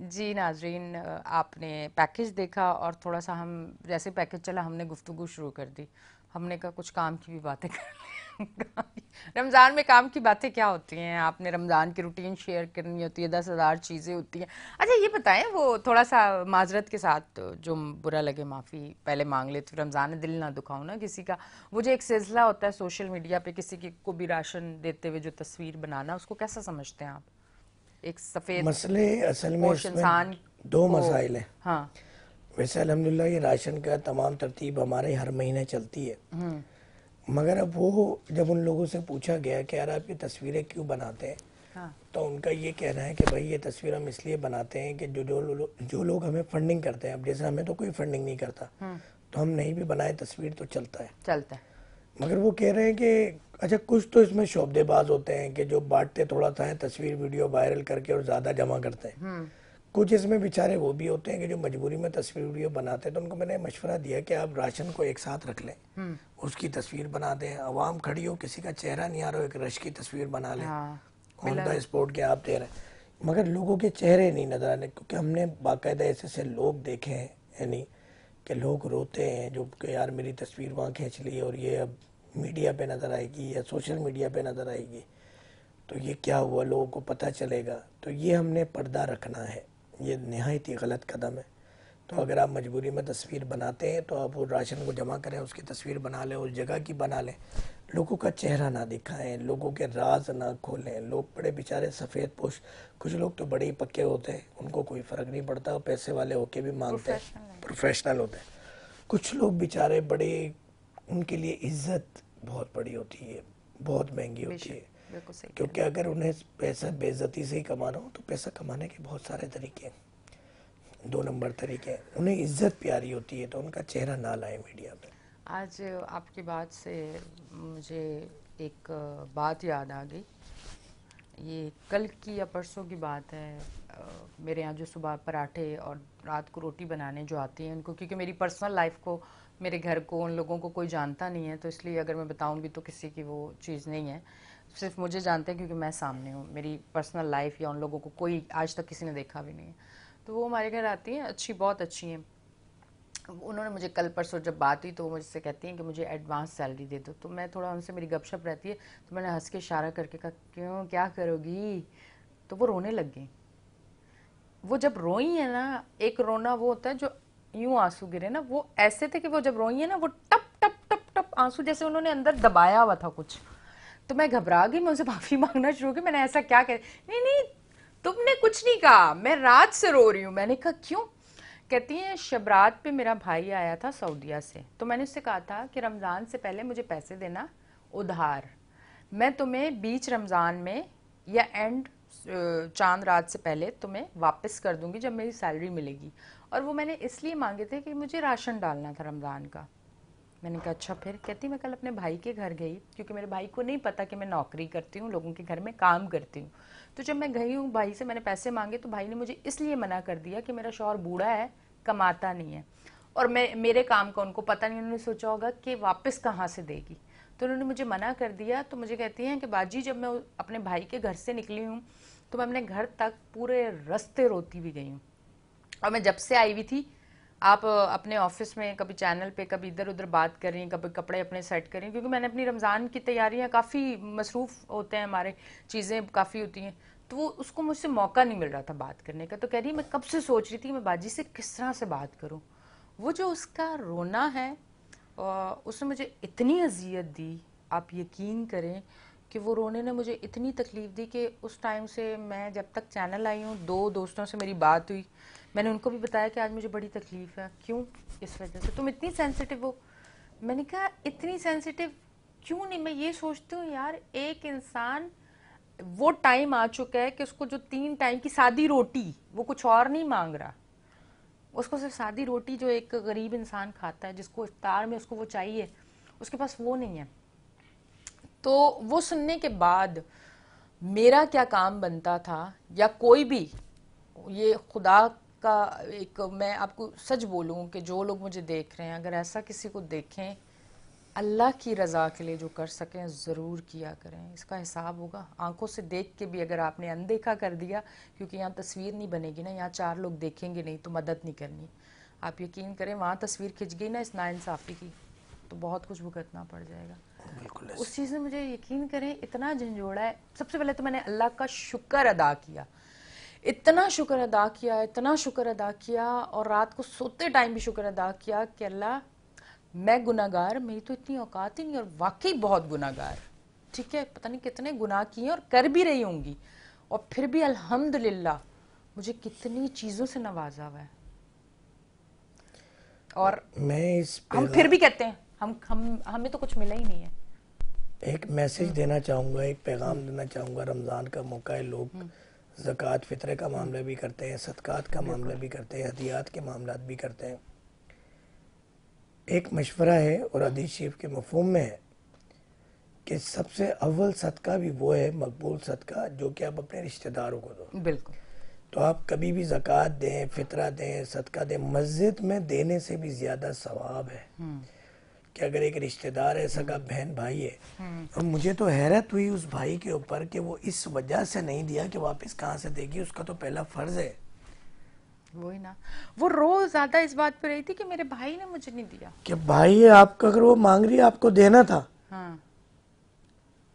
Speaker 1: जी नाजरीन, आपने पैकेज देखा और थोड़ा सा हम जैसे पैकेज चला हमने गुफ्तगू शुरू कर दी। हमने कहा कुछ काम की भी बातें कर लें। रमज़ान में काम की बातें क्या होती हैं? आपने रमज़ान की रूटीन शेयर करनी होती है, 10,000 चीज़ें होती हैं। अच्छा ये बताएं, वो थोड़ा सा माजरत के साथ जो बुरा लगे माफ़ी पहले मांग लेते, रमज़ान में दिल ना दुखाऊं ना किसी का। वो जो एक सिलसिला होता है सोशल मीडिया पे किसी को भी राशन देते हुए जो तस्वीर बनाना, उसको कैसा समझते हैं आप? एक सफ़ेद
Speaker 2: मसले असल में
Speaker 1: पोश
Speaker 2: इसमें
Speaker 1: इंसान
Speaker 2: दो
Speaker 1: को।
Speaker 2: मसाइल हैं।
Speaker 1: हाँ।
Speaker 2: वैसे अल्हम्दुलिल्लाह ये राशन का तमाम तरतीब हमारे हर महीने चलती है, मगर अब वो जब उन लोगों से पूछा गया कि यार आप ये तस्वीरें क्यों बनाते हैं,
Speaker 1: हाँ।
Speaker 2: तो उनका ये कहना है कि भाई ये तस्वीर हम इसलिए बनाते हैं कि जो लोग हमें फंडिंग करते हैं, अब जैसे हमें तो कोई फंडिंग नहीं करता, तो हम नहीं भी बनाए तस्वीर तो चलता है।
Speaker 1: चलता है।
Speaker 2: मगर वो कह रहे हैं कि अच्छा कुछ तो इसमें शोबदेबाज होते हैं कि जो बांटते थोड़ा सा है तस्वीर वीडियो वायरल करके और ज़्यादा जमा करते हैं। कुछ इसमें बेचारे वो भी होते हैं कि जो मजबूरी में तस्वीर वीडियो बनाते हैं। तो उनको मैंने मशवरा दिया कि आप राशन को एक साथ रख लें, उसकी तस्वीर बना दें, आवाम खड़ी हो, किसी का चेहरा नहीं आ रहा हो, एक रश की तस्वीर बना लें,
Speaker 1: हाँ।
Speaker 2: ऑन द स्पॉट के आप दे रहे हैं, मगर लोगों के चेहरे नहीं नजर आने। क्योंकि हमने बाकायदा ऐसे लोग देखे हैं, यानी कि लोग रोते हैं जो कि यार मेरी तस्वीर वहाँ खींच ली और ये अब मीडिया पे नज़र आएगी या सोशल मीडिया पे नज़र आएगी, तो ये क्या हुआ, लोगों को पता चलेगा। तो ये हमने पर्दा रखना है, ये नहायत ही गलत कदम है। तो अगर आप मजबूरी में तस्वीर बनाते हैं तो आप वो राशन को जमा करें, उसकी तस्वीर बना लें, उस जगह की बना लें, लोगों का चेहरा ना दिखाएं, लोगों के राज ना खोलें। लोग बड़े बेचारे सफ़ेद पोश, कुछ लोग तो बड़े ही पक्के होते हैं, उनको कोई फ़र्क नहीं पड़ता, पैसे वाले होके भी मांगते हैं, प्रोफेशनल होते हैं। कुछ लोग बेचारे बड़े, उनके लिए इज्जत बहुत बड़ी होती है, बहुत महंगी होती है। क्योंकि अगर उन्हें पैसा बेइज्जती से ही कमाना हो तो पैसा कमाने के बहुत सारे तरीके हैं, 2 नंबर तरीके हैं। उन्हें इज्जत प्यारी होती है तो उनका चेहरा ना लाए मीडिया में।
Speaker 1: आज आपकी बात से मुझे एक बात याद आ गई। ये कल की या परसों की बात है। मेरे यहाँ जो सुबह पराठे और रात को रोटी बनाने जो आती हैं उनको, क्योंकि मेरी पर्सनल लाइफ को, मेरे घर को, उन लोगों को कोई जानता नहीं है, तो इसलिए अगर मैं बताऊँ भी तो किसी की वो चीज़ नहीं है, सिर्फ मुझे जानते हैं क्योंकि मैं सामने हूँ। मेरी पर्सनल लाइफ या उन लोगों को कोई आज तक किसी ने देखा भी नहीं है। तो वो हमारे घर आती हैं, अच्छी, बहुत अच्छी हैं। उन्होंने मुझे कल परसों जब बात हुई तो वो मुझसे कहती हैं कि मुझे एडवांस सैलरी दे दो। तो मैं थोड़ा उनसे, मेरी गपशप रहती है, तो मैंने हंस के इशारा करके कहा क्यों, क्या करोगी? तो वो रोने लग गई। वो जब रोई है ना, एक रोना वो होता है जो यूं आंसू गिरे ना, वो ऐसे थे कि वो जब रोई है ना, वो टप टप टप टप आंसू जैसे उन्होंने अंदर दबाया हुआ था कुछ। तो मैं घबरा गई, मैं उनसे माफी मांगना शुरू की। मैंने ऐसा क्या कह, नहीं नहीं तुमने कुछ नहीं कहा, मैं रात से रो रही हूँ। मैंने कहा क्यों? कहती हैं शबरात पे मेरा भाई आया था सऊदीया से, तो मैंने उससे कहा था कि रमज़ान से पहले मुझे पैसे देना उधार, मैं तुम्हें बीच रमज़ान में या एंड चांद रात से पहले तुम्हें वापस कर दूंगी जब मेरी सैलरी मिलेगी। और वो मैंने इसलिए मांगे थे कि मुझे राशन डालना था रमज़ान का। मैंने कहा अच्छा फिर? कहती मैं कल अपने भाई के घर गई, क्योंकि मेरे भाई को नहीं पता कि मैं नौकरी करती हूँ, लोगों के घर में काम करती हूँ। तो जब मैं गई हूँ भाई से, मैंने पैसे मांगे, तो भाई ने मुझे इसलिए मना कर दिया कि मेरा शौहर बूढ़ा है, कमाता नहीं है, और मैं, मेरे काम का उनको पता नहीं, उन्होंने सोचा होगा कि वापस कहाँ से देगी, तो उन्होंने मुझे मना कर दिया। तो मुझे कहती हैं कि बाजी जब मैं अपने भाई के घर से निकली हूँ तो मैं अपने घर तक पूरे रास्ते रोती भी गई हूँ। और मैं जब से आई हुई थी, आप अपने ऑफिस में कभी चैनल पे, कभी इधर उधर बात कर रही हैं, कभी कपड़े अपने सेट कर रही हैं, क्योंकि मैंने अपनी रमज़ान की तैयारियां, काफ़ी मसरूफ़ होते हैं हमारे, चीज़ें काफ़ी होती हैं, तो वो उसको मुझसे मौका नहीं मिल रहा था बात करने का। तो कह रही मैं कब से सोच रही थी मैं बाजी से किस तरह से बात करूं। वो जो उसका रोना है, उसने मुझे इतनी अजियत दी, आप यकीन करें कि वो रोने ने मुझे इतनी तकलीफ़ दी कि उस टाइम से, मैं जब तक चैनल आई हूँ, 2 दोस्तों से मेरी बात हुई, मैंने उनको भी बताया कि आज मुझे बड़ी तकलीफ़ है। क्यों? इस वजह से। तुम इतनी सेंसिटिव हो? मैंने कहा इतनी सेंसिटिव क्यों नहीं, मैं ये सोचती हूँ यार, एक इंसान, वो टाइम आ चुका है कि उसको जो 3 टाइम की सादी रोटी, वो कुछ और नहीं मांग रहा, उसको सिर्फ सादी रोटी जो एक गरीब इंसान खाता है, जिसको इफ्तार में उसको वो चाहिए, उसके पास वो नहीं है। तो वो सुनने के बाद मेरा क्या काम बनता था, या कोई भी, ये खुदा का एक, मैं आपको सच बोलूं कि जो लोग मुझे देख रहे हैं, अगर ऐसा किसी को देखें, अल्लाह की रज़ा के लिए जो कर सकें ज़रूर किया करें। इसका हिसाब होगा। आंखों से देख के भी अगर आपने अनदेखा कर दिया, क्योंकि यहाँ तस्वीर नहीं बनेगी ना, यहाँ 4 लोग देखेंगे नहीं तो मदद नहीं करनी। आप यकीन करें, वहाँ तस्वीर खिंच गई ना इस नाइंसाफ़ी की, तो बहुत कुछ भुगतना पड़ जाएगा।
Speaker 2: बिल्कुल
Speaker 1: उस चीज़ ने मुझे, यकीन करें, इतना झंझोड़ा है। सबसे पहले तो मैंने अल्लाह का शुक्र अदा किया, इतना शुक्र अदा किया, इतना शुक्र अदा किया, और रात को सोते टाइम भी शुक्र अदा किया कि अल्लाह, मैं गुनाहगार, मेरी तो इतनी औकात ही नहीं, और वाकई बहुत गुनाहगार, ठीक है, पता नहीं कितने गुनाह किए और कर भी रही होंगी, और फिर भी अल्हम्दुलिल्लाह मुझे कितनी चीज़ों से नवाजा हुआ है। और
Speaker 2: मैं इस
Speaker 1: हम फिर भी कहते हैं हम हमें तो कुछ मिला ही नहीं है।
Speaker 2: एक मैसेज देना चाहूँगा, एक पैगाम देना चाहूँगा। रमज़ान का मौका है, लोग ज़कात फ़ित्रे का मामला भी करते हैं, सदक़ात का मामला भी करते हैं, हदियात के मामला भी करते हैं। एक मशवरा है और हदीस शरीफ के मफ़हूम में है कि सबसे अव्वल सदका भी वो है, मकबूल सदका, जो कि आप अपने रिश्तेदारों को दो।
Speaker 1: बिल्कुल।
Speaker 2: तो आप कभी भी ज़कात दें, फ़ितरा दें, सदका दें, मस्जिद में देने से भी ज़्यादा सवाब है कि अगर एक रिश्तेदार है, सगा बहन भाई है। और मुझे तो हैरत हुई उस भाई के ऊपर कि वो इस वजह से नहीं दिया कि वापस कहाँ से देगी, उसका तो पहला फ़र्ज़ है।
Speaker 1: वही ना, वो रोज ज्यादा इस बात पे रही थी कि मेरे भाई ने मुझे नहीं दिया।
Speaker 2: कि भाई आपका, अगर वो मांग रही है आपको देना था,
Speaker 1: हाँ,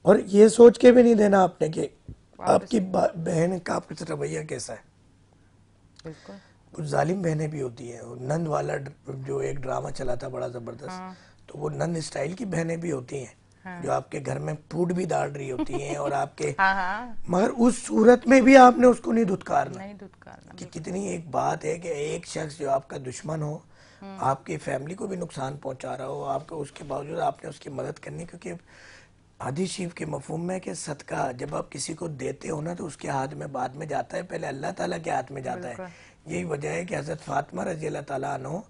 Speaker 2: और ये सोच के भी नहीं देना आपने कि
Speaker 1: वापस
Speaker 2: आपकी बहन का आपके साथ रवैया कैसा है।
Speaker 1: बिल्कुल।
Speaker 2: कुछ जालिम बहनें भी होती हैं। और नंद वाला जो एक ड्रामा चला था बड़ा ज़बरदस्त, तो वो नंद स्टाइल की बहनें भी होती हैं जो आपके घर में फूड भी डाल रही होती हैं और आपके
Speaker 1: हाँ हाँ,
Speaker 2: मगर उस सूरत में भी आपने उसको नहीं धुतकारना।
Speaker 1: नहीं धुतकारना।
Speaker 2: कि कितनी एक बात है कि एक शख्स जो आपका दुश्मन हो, आपकी फैमिली को भी नुकसान पहुंचा रहा हो, आपको उसके बावजूद आपने उसकी मदद करनी। क्योंकि हदीस शरीफ के मफहूम में कि सदका जब आप किसी को देते हो ना, तो उसके हाथ में बाद में जाता है, पहले अल्लाह ताला के हाथ में जाता है। यही वजह है कि हज़रत फातिमा रज़ी अल्लाह ताला अन्हा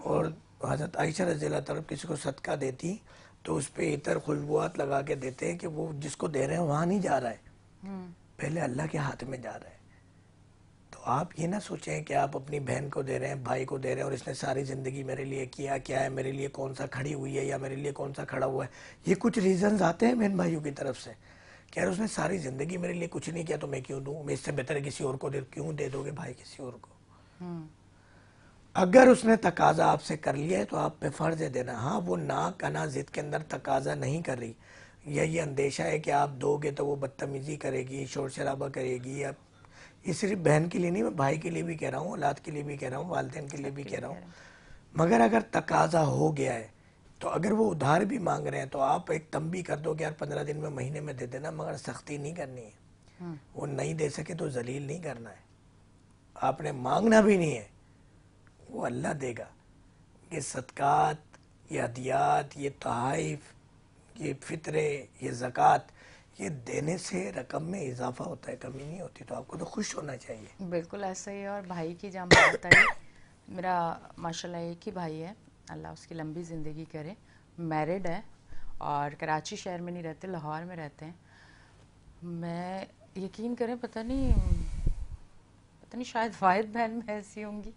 Speaker 2: और हज़रत आयशा रज़ी अल्लाह ताला किसी को सदका देती तो उस पर इतर खुशबुआत लगा के देते हैं कि वो जिसको दे रहे हैं वहाँ नहीं जा रहा है, पहले अल्लाह के हाथ में जा रहा है। तो आप ये ना सोचें कि आप अपनी बहन को दे रहे हैं, भाई को दे रहे हैं, और इसने सारी ज़िंदगी मेरे लिए किया क्या है, मेरे लिए कौन सा खड़ी हुई है या मेरे लिए कौन सा खड़ा हुआ है। ये कुछ रीज़न्स आते हैं बहन भाइयों की तरफ से कि यार उसने सारी ज़िंदगी मेरे लिए कुछ नहीं किया तो मैं क्यों दूँ, मैं इससे बेहतर किसी और को दे, क्यों दे दोगे भाई किसी और को। अगर उसने तकाजा आपसे कर लिया है तो आप पे फ़र्ज़ है देना। हाँ, वो ना कना ज़िद के अंदर तकाजा नहीं कर रही, या ये अंदेशा है कि आप दोगे तो वो बदतमीज़ी करेगी, शोर शराबा करेगी, या ये सिर्फ बहन के लिए नहीं, मैं भाई के लिए भी कह रहा हूँ, औलाद के लिए भी कह रहा हूँ, वालिदैन के लिए भी कह रहा हूँ। मगर अगर तकाजा हो गया है तो अगर वो उधार भी मांग रहे हैं तो आप एक तंबी कर दो कि यार 15 दिन में, महीने में दे देना, मगर सख्ती नहीं करनी है। वो नहीं दे सके तो जलील नहीं करना है, आपने मांगना भी नहीं है, वो अल्लाह देगा। ये सदकात, ये हदियात, ये तहाइफ, ये फ़ितरे, ये ज़कात, ये देने से रकम में इजाफा होता है, कमी नहीं होती। तो आपको तो खुश होना चाहिए।
Speaker 1: बिल्कुल ऐसा ही है। और भाई की जहाँ बात आई, मेरा माशाल्लाह एक ही भाई है, अल्लाह उसकी लंबी ज़िंदगी करे, मैरिड है और कराची शहर में नहीं रहते, लाहौर में रहते हैं। मैं, यकीन करें, पता नहीं शायद वाहिद बहन में ऐसी होंगी।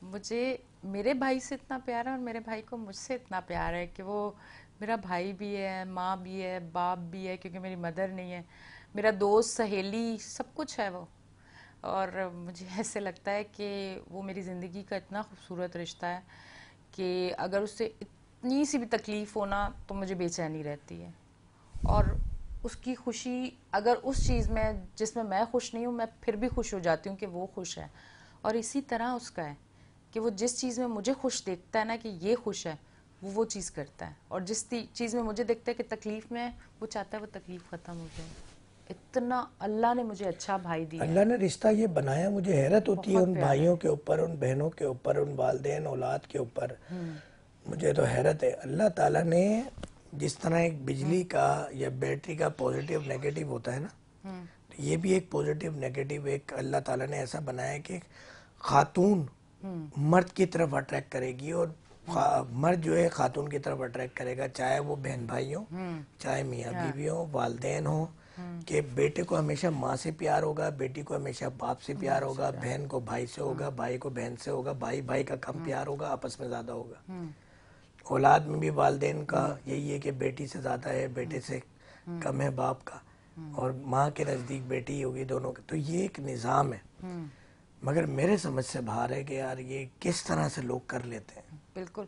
Speaker 1: मुझे मेरे भाई से इतना प्यार है और मेरे भाई को मुझसे इतना प्यार है कि वो मेरा भाई भी है, माँ भी है, बाप भी है, क्योंकि मेरी मदर नहीं है, मेरा दोस्त, सहेली, सब कुछ है वो। और मुझे ऐसे लगता है कि वो मेरी ज़िंदगी का इतना खूबसूरत रिश्ता है कि अगर उससे इतनी सी भी तकलीफ़ हो ना तो मुझे बेचैनी रहती है। और उसकी खुशी अगर उस चीज़ में जिसमें मैं खुश नहीं हूँ, मैं फिर भी खुश हो जाती हूँ कि वो खुश है। और इसी तरह उसका है कि वो जिस चीज़ में मुझे खुश देखता है ना कि ये खुश है, वो चीज़ करता है। और जिस चीज़ में मुझे देखता है कि तकलीफ़ में है, वो चाहता है वो तकलीफ़ ख़त्म हो जाए। इतना अल्लाह ने मुझे अच्छा भाई दिया है।
Speaker 2: अल्लाह ने रिश्ता ये बनाया, मुझे हैरत होती है
Speaker 1: बहुत
Speaker 2: उन
Speaker 1: प्यारा
Speaker 2: भाइयों
Speaker 1: है।
Speaker 2: के ऊपर, उन बहनों के ऊपर, उन वालदेन औलाद के ऊपर। मुझे तो हैरत है। अल्लाह ताला ने जिस तरह एक बिजली का या बैटरी का पॉजिटिव नेगेटिव होता है ना, तो ये भी एक पॉजिटिव नेगेटिव एक अल्लाह ताला ने ऐसा बनाया कि खातून मर्द की तरफ अट्रैक्ट करेगी और मर्द जो है खातून की तरफ अट्रैक्ट करेगा, चाहे वो बहन भाई हो, चाहे मियाँ बीवी हो, वालदेन हो, कि बेटे को हमेशा माँ से प्यार होगा, बेटी को हमेशा बाप से प्यार होगा, बहन को भाई से होगा, भाई को बहन से होगा, भाई भाई का कम प्यार होगा, आपस में ज्यादा होगा। औलाद में भी वालदेन का यही है कि बेटी से ज्यादा है, बेटे से कम है बाप का, और माँ के नजदीक बेटी होगी दोनों के। तो ये एक निज़ाम है, मगर मेरे समझ से बाहर है कि यार ये किस तरह से लोग कर लेते हैं।
Speaker 1: बिल्कुल,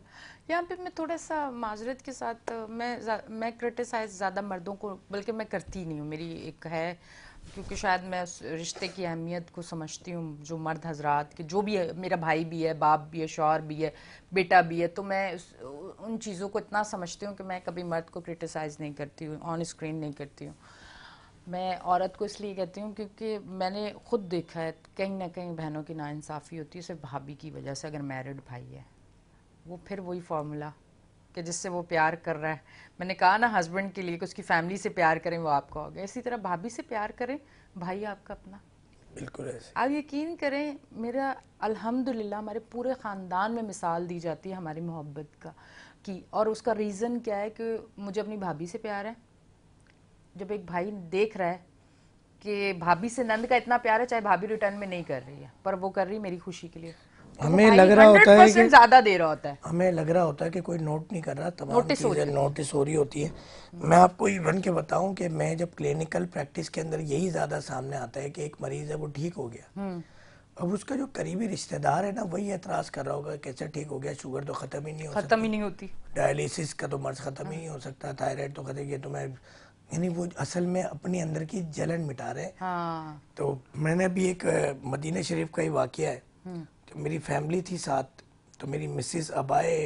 Speaker 1: यहाँ पे मैं थोड़ा सा माजरत के साथ मैं क्रिटिसाइज ज़्यादा मर्दों को बल्कि मैं करती नहीं हूँ, मेरी एक है, क्योंकि शायद मैं उस रिश्ते की अहमियत को समझती हूँ जो मर्द हजरात के, जो भी है, मेरा भाई भी है, बाप भी है, शौहर भी है, बेटा भी है, तो मैं उन चीज़ों को इतना समझती हूँ कि मैं कभी मर्द को क्रिटिसाइज़ नहीं करती हूँ, ऑन स्क्रीन नहीं करती हूँ। मैं औरत को इसलिए कहती हूँ क्योंकि मैंने खुद देखा है कहीं ना कहीं बहनों की नाइंसाफ़ी होती है सिर्फ भाभी की वजह से। अगर मैरिड भाई है, वो फिर वही फार्मूला कि जिससे वो प्यार कर रहा है, मैंने कहा ना हस्बैंड के लिए कि उसकी फैमिली से प्यार करें वो आपका हो गया, इसी तरह भाभी से प्यार करें, भाई आपका अपना।
Speaker 2: बिल्कुल ऐसे।
Speaker 1: आप यकीन करें, मेरा अल्हम्दुलिल्लाह हमारे पूरे ख़ानदान में मिसाल दी जाती है हमारी मोहब्बत का की, और उसका रीज़न क्या है कि मुझे अपनी भाभी से प्यार है। जब एक भाई देख रहा है कि भाभी से नंद का इतना प्यार है, चाहे भाभी रिटर्न में नहीं कर रही है पर वो कर रही मेरी खुशी के लिए,
Speaker 2: हमें लग रहा होता है कि
Speaker 1: ज्यादा दे रहा होता है,
Speaker 2: हमें लग रहा होता है कि कोई नोट नहीं कर रहा, तमाम चीजें नोटिस हो रही होती है। मैं आपको इवन के बताऊं कि मैं जब क्लिनिकल प्रैक्टिस के अंदर यही ज्यादा सामने आता है कि एक मरीज है वो ठीक हो गया, अब उसका जो करीबी रिश्तेदार है ना वही एतराज कर रहा होगा कैसे ठीक हो गया, शुगर तो खत्म ही नहीं होती, डायलिसिस का तो मर्ज खत्म ही नहीं हो सकता, थायराइड तो खत्म, ये तो मैं, यानी वो असल में अपनी अंदर की जलन मिटा रहे। तो मैंने अभी एक मदीना शरीफ का ही वाकया है, तो मेरी फैमिली थी साथ, तो मेरी मिसेस अबाए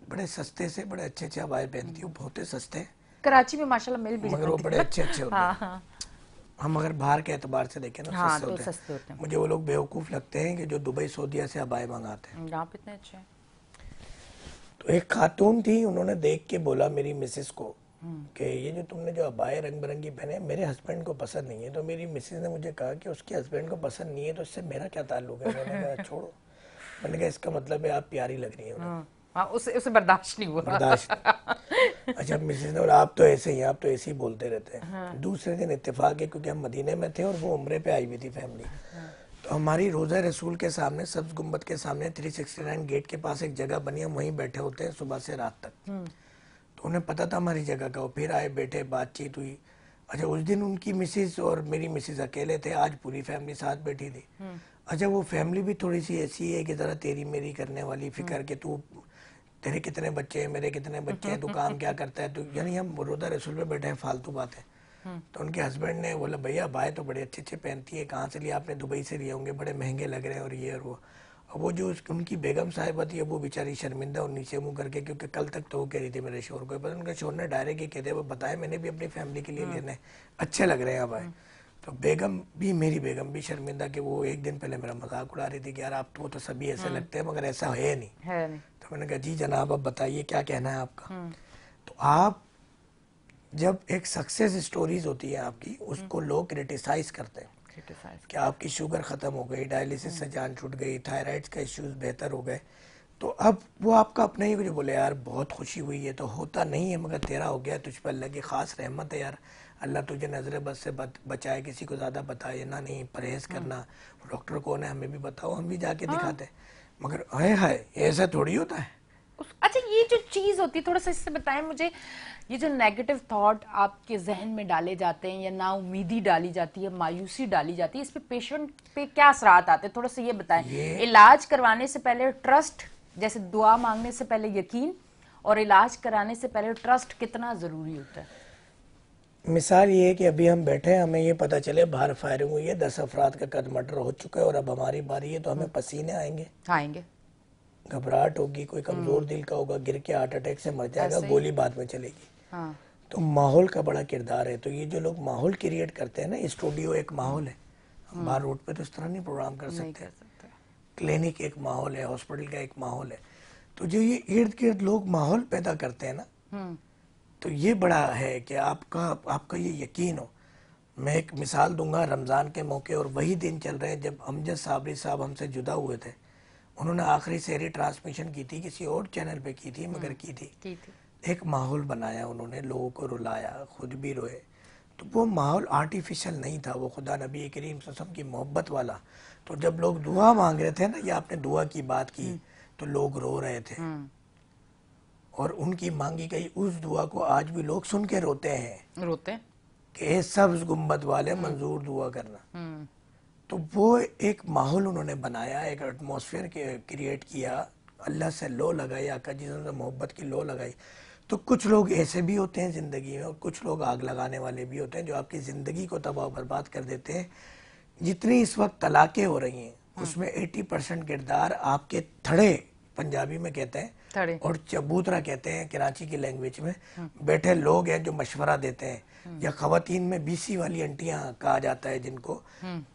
Speaker 2: बड़े सस्ते से बड़े अच्छे अच्छे अबाए पहनती हूँ, बहुत सस्ते,
Speaker 1: कराची में माशाल्लाह मिल भी
Speaker 2: मगर वो बड़े अच्छे अच्छे होते हैं। हम अगर बाहर के एतबार से देखें ना सस्ते होते हैं। मुझे वो लोग बेवकूफ़ लगते हैं कि जो दुबई सऊदीया से अबाए मंगाते हैं,
Speaker 1: यहाँ पे इतने अच्छे हैं।
Speaker 2: तो एक खातून थी, उन्होंने देख के बोला मेरी मिसेस को कि ये जो तुमने जो अबाए रंग बिरंगी पहने मेरे हस्बैंड को पसंद नहीं है। तो मेरी मिसेस ने मुझे कहा कि उसके हस्बैंड को पसंद नहीं है तो इससे मेरा क्या ताल्लुक है। मैंने कहा छोड़ो, मैंने कहा इसका मतलब है आप प्यारी लग रही है।
Speaker 1: उसे बर्दाश्त नहीं हुआ,
Speaker 2: बर्दाश्त। अच्छा, मिसेस ने बोला आप तो ऐसे ही, आप तो ऐसे ही बोलते रहते हैं। दूसरे दिन इत्तेफाक है क्योंकि हम मदीने में थे और वो उम्रे पे आई हुई थी फैमिली, तो हमारी रोज़ा रसूल के सामने सब्ज गुम्बद के सामने 369 गेट के पास एक जगह बनी, हम वहीं बैठे होते हैं सुबह से रात तक। तो उन्हें पता था हमारी जगह का, वो फिर आए, बैठे, बातचीत हुई। अच्छा, उस दिन उनकी मिसेस और मेरी मिसेस अकेले थे, आज पूरी फैमिली साथ बैठी थी। अच्छा, वो फैमिली भी थोड़ी सी ऐसी है कि ज़रा तेरी मेरी करने वाली, फिक्र के तू तेरे कितने बच्चे हैं, मेरे कितने बच्चे हैं, तू काम क्या करता है, तो यानी हम रोज़ा रसूल में बैठे हैं, फालतू बातें। तो उनके हस्बैंड ने बोला भैया भाई तो बड़े अच्छे अच्छे पहनती है, कहाँ से लिया आपने, दुबई से लिए होंगे, बड़े महंगे लग रहे हैं और ये और वो। और वो जो उनकी बेगम साहिबा थी वो बेचारी शर्मिंदा और नीचे मुंह करके, क्योंकि कल तक तो वो कह रही थी मेरे शोर को, पर उनके शोर ने डायरेक्ट ही कहते वो बताए मैंने भी अपनी फैमिली के लिए लेने, अच्छे लग रहे हैं भाई। तो बेगम भी, मेरी बेगम भी शर्मिंदा कि वो एक दिन पहले मेरा मजाक उड़ा रही थी कि यार आप तो सभी ऐसे लगते हैं मगर ऐसा है नहीं। तो मैंने कहा जी जनाब अब बताइए क्या कहना है आपका। तो आप जब एक सक्सेस स्टोरीज होती है आपकी, उसको लोग क्रिटिसाइज करते हैं कि आपकी शुगर खत्म हो गई, डायलिसिस से जान छूट गई, थायराइड का इश्यूज बेहतर हो गए, तो अब वो आपका अपना ही जो बोले यार बहुत खुशी हुई है, तो होता नहीं है मगर तेरा हो गया, तुझ पर अल्लाह की खास रहमत है यार, अल्लाह तुझे नजर बद से बचाए, किसी को ज्यादा बताए ना, नहीं परहेज करना, डॉक्टर कौन है हमें भी बताओ, हम भी जाके दिखाते हैं, मगर हाय ऐसा थोड़ी होता है।
Speaker 1: अच्छा, ये जो चीज होती है थोड़ा सा इससे बताएं मुझे, ये जो नेगेटिव थॉट आपके जहन में डाले जाते हैं या ना उम्मीदी डाली जाती है, मायूसी डाली जाती है, इस पे पेशेंट पे क्या असरात आते हैं, थोड़ा सा ये बताएं। इलाज करवाने से पहले ट्रस्ट, जैसे दुआ मांगने से पहले यकीन, और इलाज कराने से पहले ट्रस्ट कितना जरूरी होता है।
Speaker 2: मिसाल ये है कि अभी हम बैठे हैं, हमें ये पता चले बाहर फायरिंग हुई है, 10 अफराद का कद मर्डर हो चुका है और अब हमारी बारी है, तो हमें पसीने आएंगे, घबराहट होगी, कोई कमजोर दिल का होगा, गिर के हार्ट अटैक से मर जाएगा, गोली बाद में चलेगी। तो माहौल का बड़ा किरदार है। तो ये जो लोग माहौल क्रिएट करते हैं ना, स्टूडियो एक माहौल है, हम बाहर रोड पे तो इस तरह नहीं प्रोग्राम कर सकते, क्लिनिक एक माहौल है, हॉस्पिटल का एक माहौल है, तो जो ये इर्द गिर्द लोग माहौल पैदा करते हैं ना, तो ये बड़ा है कि आपका ये यकीन हो। मैं एक मिसाल दूंगा, रमज़ान के मौके और वही दिन चल रहे हैं जब अमजद साबरी साहब हमसे जुदा हुए थे, उन्होंने आखिरी सेरी ट्रांसमिशन की थी, किसी और चैनल पे की थी मगर की थी। एक माहौल बनाया उन्होंने, लोगों को रुलाया, खुद भी रोए। तो वो माहौल आर्टिफिशियल नहीं था, वो खुदा नबी करीम सल्लल्लाहु अलैहि वसल्लम की मोहब्बत वाला। तो जब लोग दुआ मांग रहे थे ना, या आपने दुआ की बात की, तो लोग रो रहे थे। और उनकी मांगी गई उस दुआ को आज भी लोग सुन के रोते हैं कि ए सब्ज़ गुंबद वाले मंजूर दुआ करना। तो वो एक माहौल उन्होंने बनाया, एक एटमॉस्फेयर क्रिएट किया, अल्लाह से लो लगाई, आका जी से मोहब्बत की लो लगाई। तो कुछ लोग ऐसे भी होते हैं ज़िंदगी में, और कुछ लोग आग लगाने वाले भी होते हैं जो आपकी ज़िंदगी को तबाह बर्बाद कर देते हैं। जितनी इस वक्त तलाक़ें हो रही हैं उसमें 80% किरदार आपके थड़े, पंजाबी में कहते हैं, और चबूतरा कहते हैं कराची की लैंग्वेज में, बैठे लोग हैं जो मशवरा देते हैं। या ख़वातीन में बीसी वाली आंटियाँ कहा जाता है जिनको,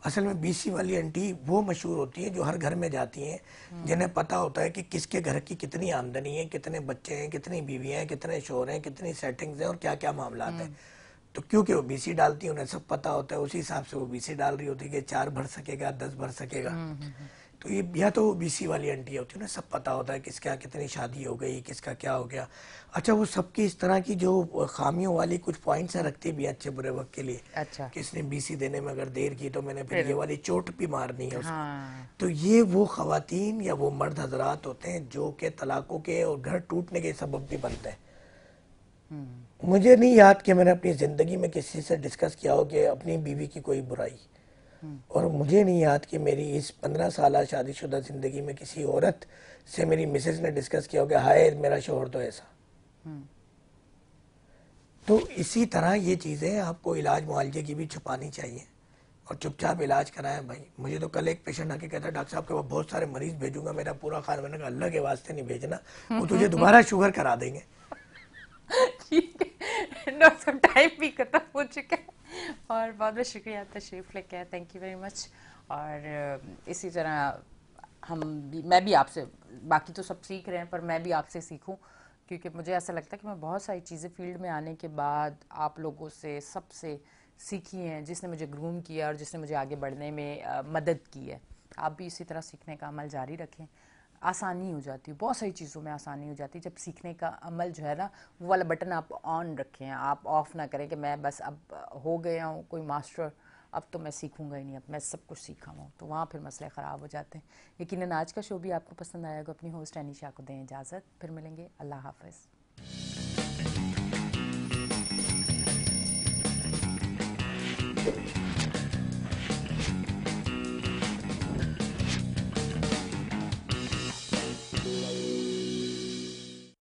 Speaker 2: असल में बीसी वाली आंटी वो मशहूर होती हैं जो हर घर में जाती हैं, जिन्हें पता होता है कि किसके घर की कितनी आमदनी है, कितने बच्चे हैं, कितनी बीवियाँ हैं, कितने शोर हैं, कितनी सेटिंग्स हैं और क्या क्या मामला हैं। तो क्योंकि वो बीसी डालती है, उन्हें सब पता होता है, उसी हिसाब से वो बीसी डाल रही होती है कि 4 भर सकेगा, 10 भर सकेगा। तो ये या तो वो बीसी वाली आंटी होती है, उन्हें सब पता होता है किसका कितनी शादी हो गई, किसका क्या हो गया। अच्छा, वो सबकी इस तरह की जो खामियों वाली कुछ पॉइंट्स रखती भी अच्छे बुरे वक्त के लिए। अच्छा, किसने बीसी देने में अगर देर की तो मैंने फिर ये वाली चोट भी मारनी है उसको। तो ये वो खवातीन या वो मर्द हजरात होते हैं जो के तलाकों के और घर टूटने के सबब भी बनते हैं। मुझे नहीं याद कि मैंने अपनी ज़िंदगी में किसी से डिस्कस किया हो कि अपनी बीवी की कोई बुराई, और मुझे नहीं याद कि मेरी इस 15 साल शादीशुदा ज़िंदगी में किसी औरत से मेरी मिसेज ने डिस्कस किया हो कि हाय मेरा शोहर तो ऐसा। तो इसी तरह ये चीज़ें आपको इलाज मुआवजे की भी छुपानी चाहिए और चुपचाप इलाज कराएं भाई। मुझे तो कल एक पेशेंट आके कहता है डॉक्टर साहब के पास बहुत सारे मरीज भेजूंगा, मेरा पूरा खाना। मैंने कहा अल्लाह के वास्ते नहीं भेजना, वो तुझे दोबारा शुगर करा देंगे।
Speaker 1: ठीक है डॉक्टर साहब, टाइम भी खत्म हो चुका है और बहुत बहुत शुक्रिया तशरीफ़ लेके आए, थैंक यू वेरी मच। और इसी तरह मैं भी आपसे, बाकी तो सब सीख रहे हैं पर मैं भी आपसे सीखूं, क्योंकि मुझे ऐसा लगता है कि मैं बहुत सारी चीज़ें फील्ड में आने के बाद आप लोगों से सबसे सीखी हैं, जिसने मुझे ग्रूम किया और जिसने मुझे आगे बढ़ने में मदद की है। आप भी इसी तरह सीखने का अमल जारी रखें, आसानी हो जाती है, बहुत सारी चीज़ों में आसानी हो जाती है जब सीखने का अमल जो है ना, वो वाला बटन आप ऑन रखें, आप ऑफ ना करें कि मैं बस अब हो गया हूँ कोई मास्टर, अब तो मैं सीखूंगा ही नहीं, अब मैं सब कुछ सीखा हूँ, तो वहाँ फिर मसले ख़राब हो जाते हैं। यकीनन आज का शो भी आपको पसंद आएगा। अपनी होस्ट अनीशा को दें इजाज़त, फिर मिलेंगे, अल्लाह हाफ़िज़।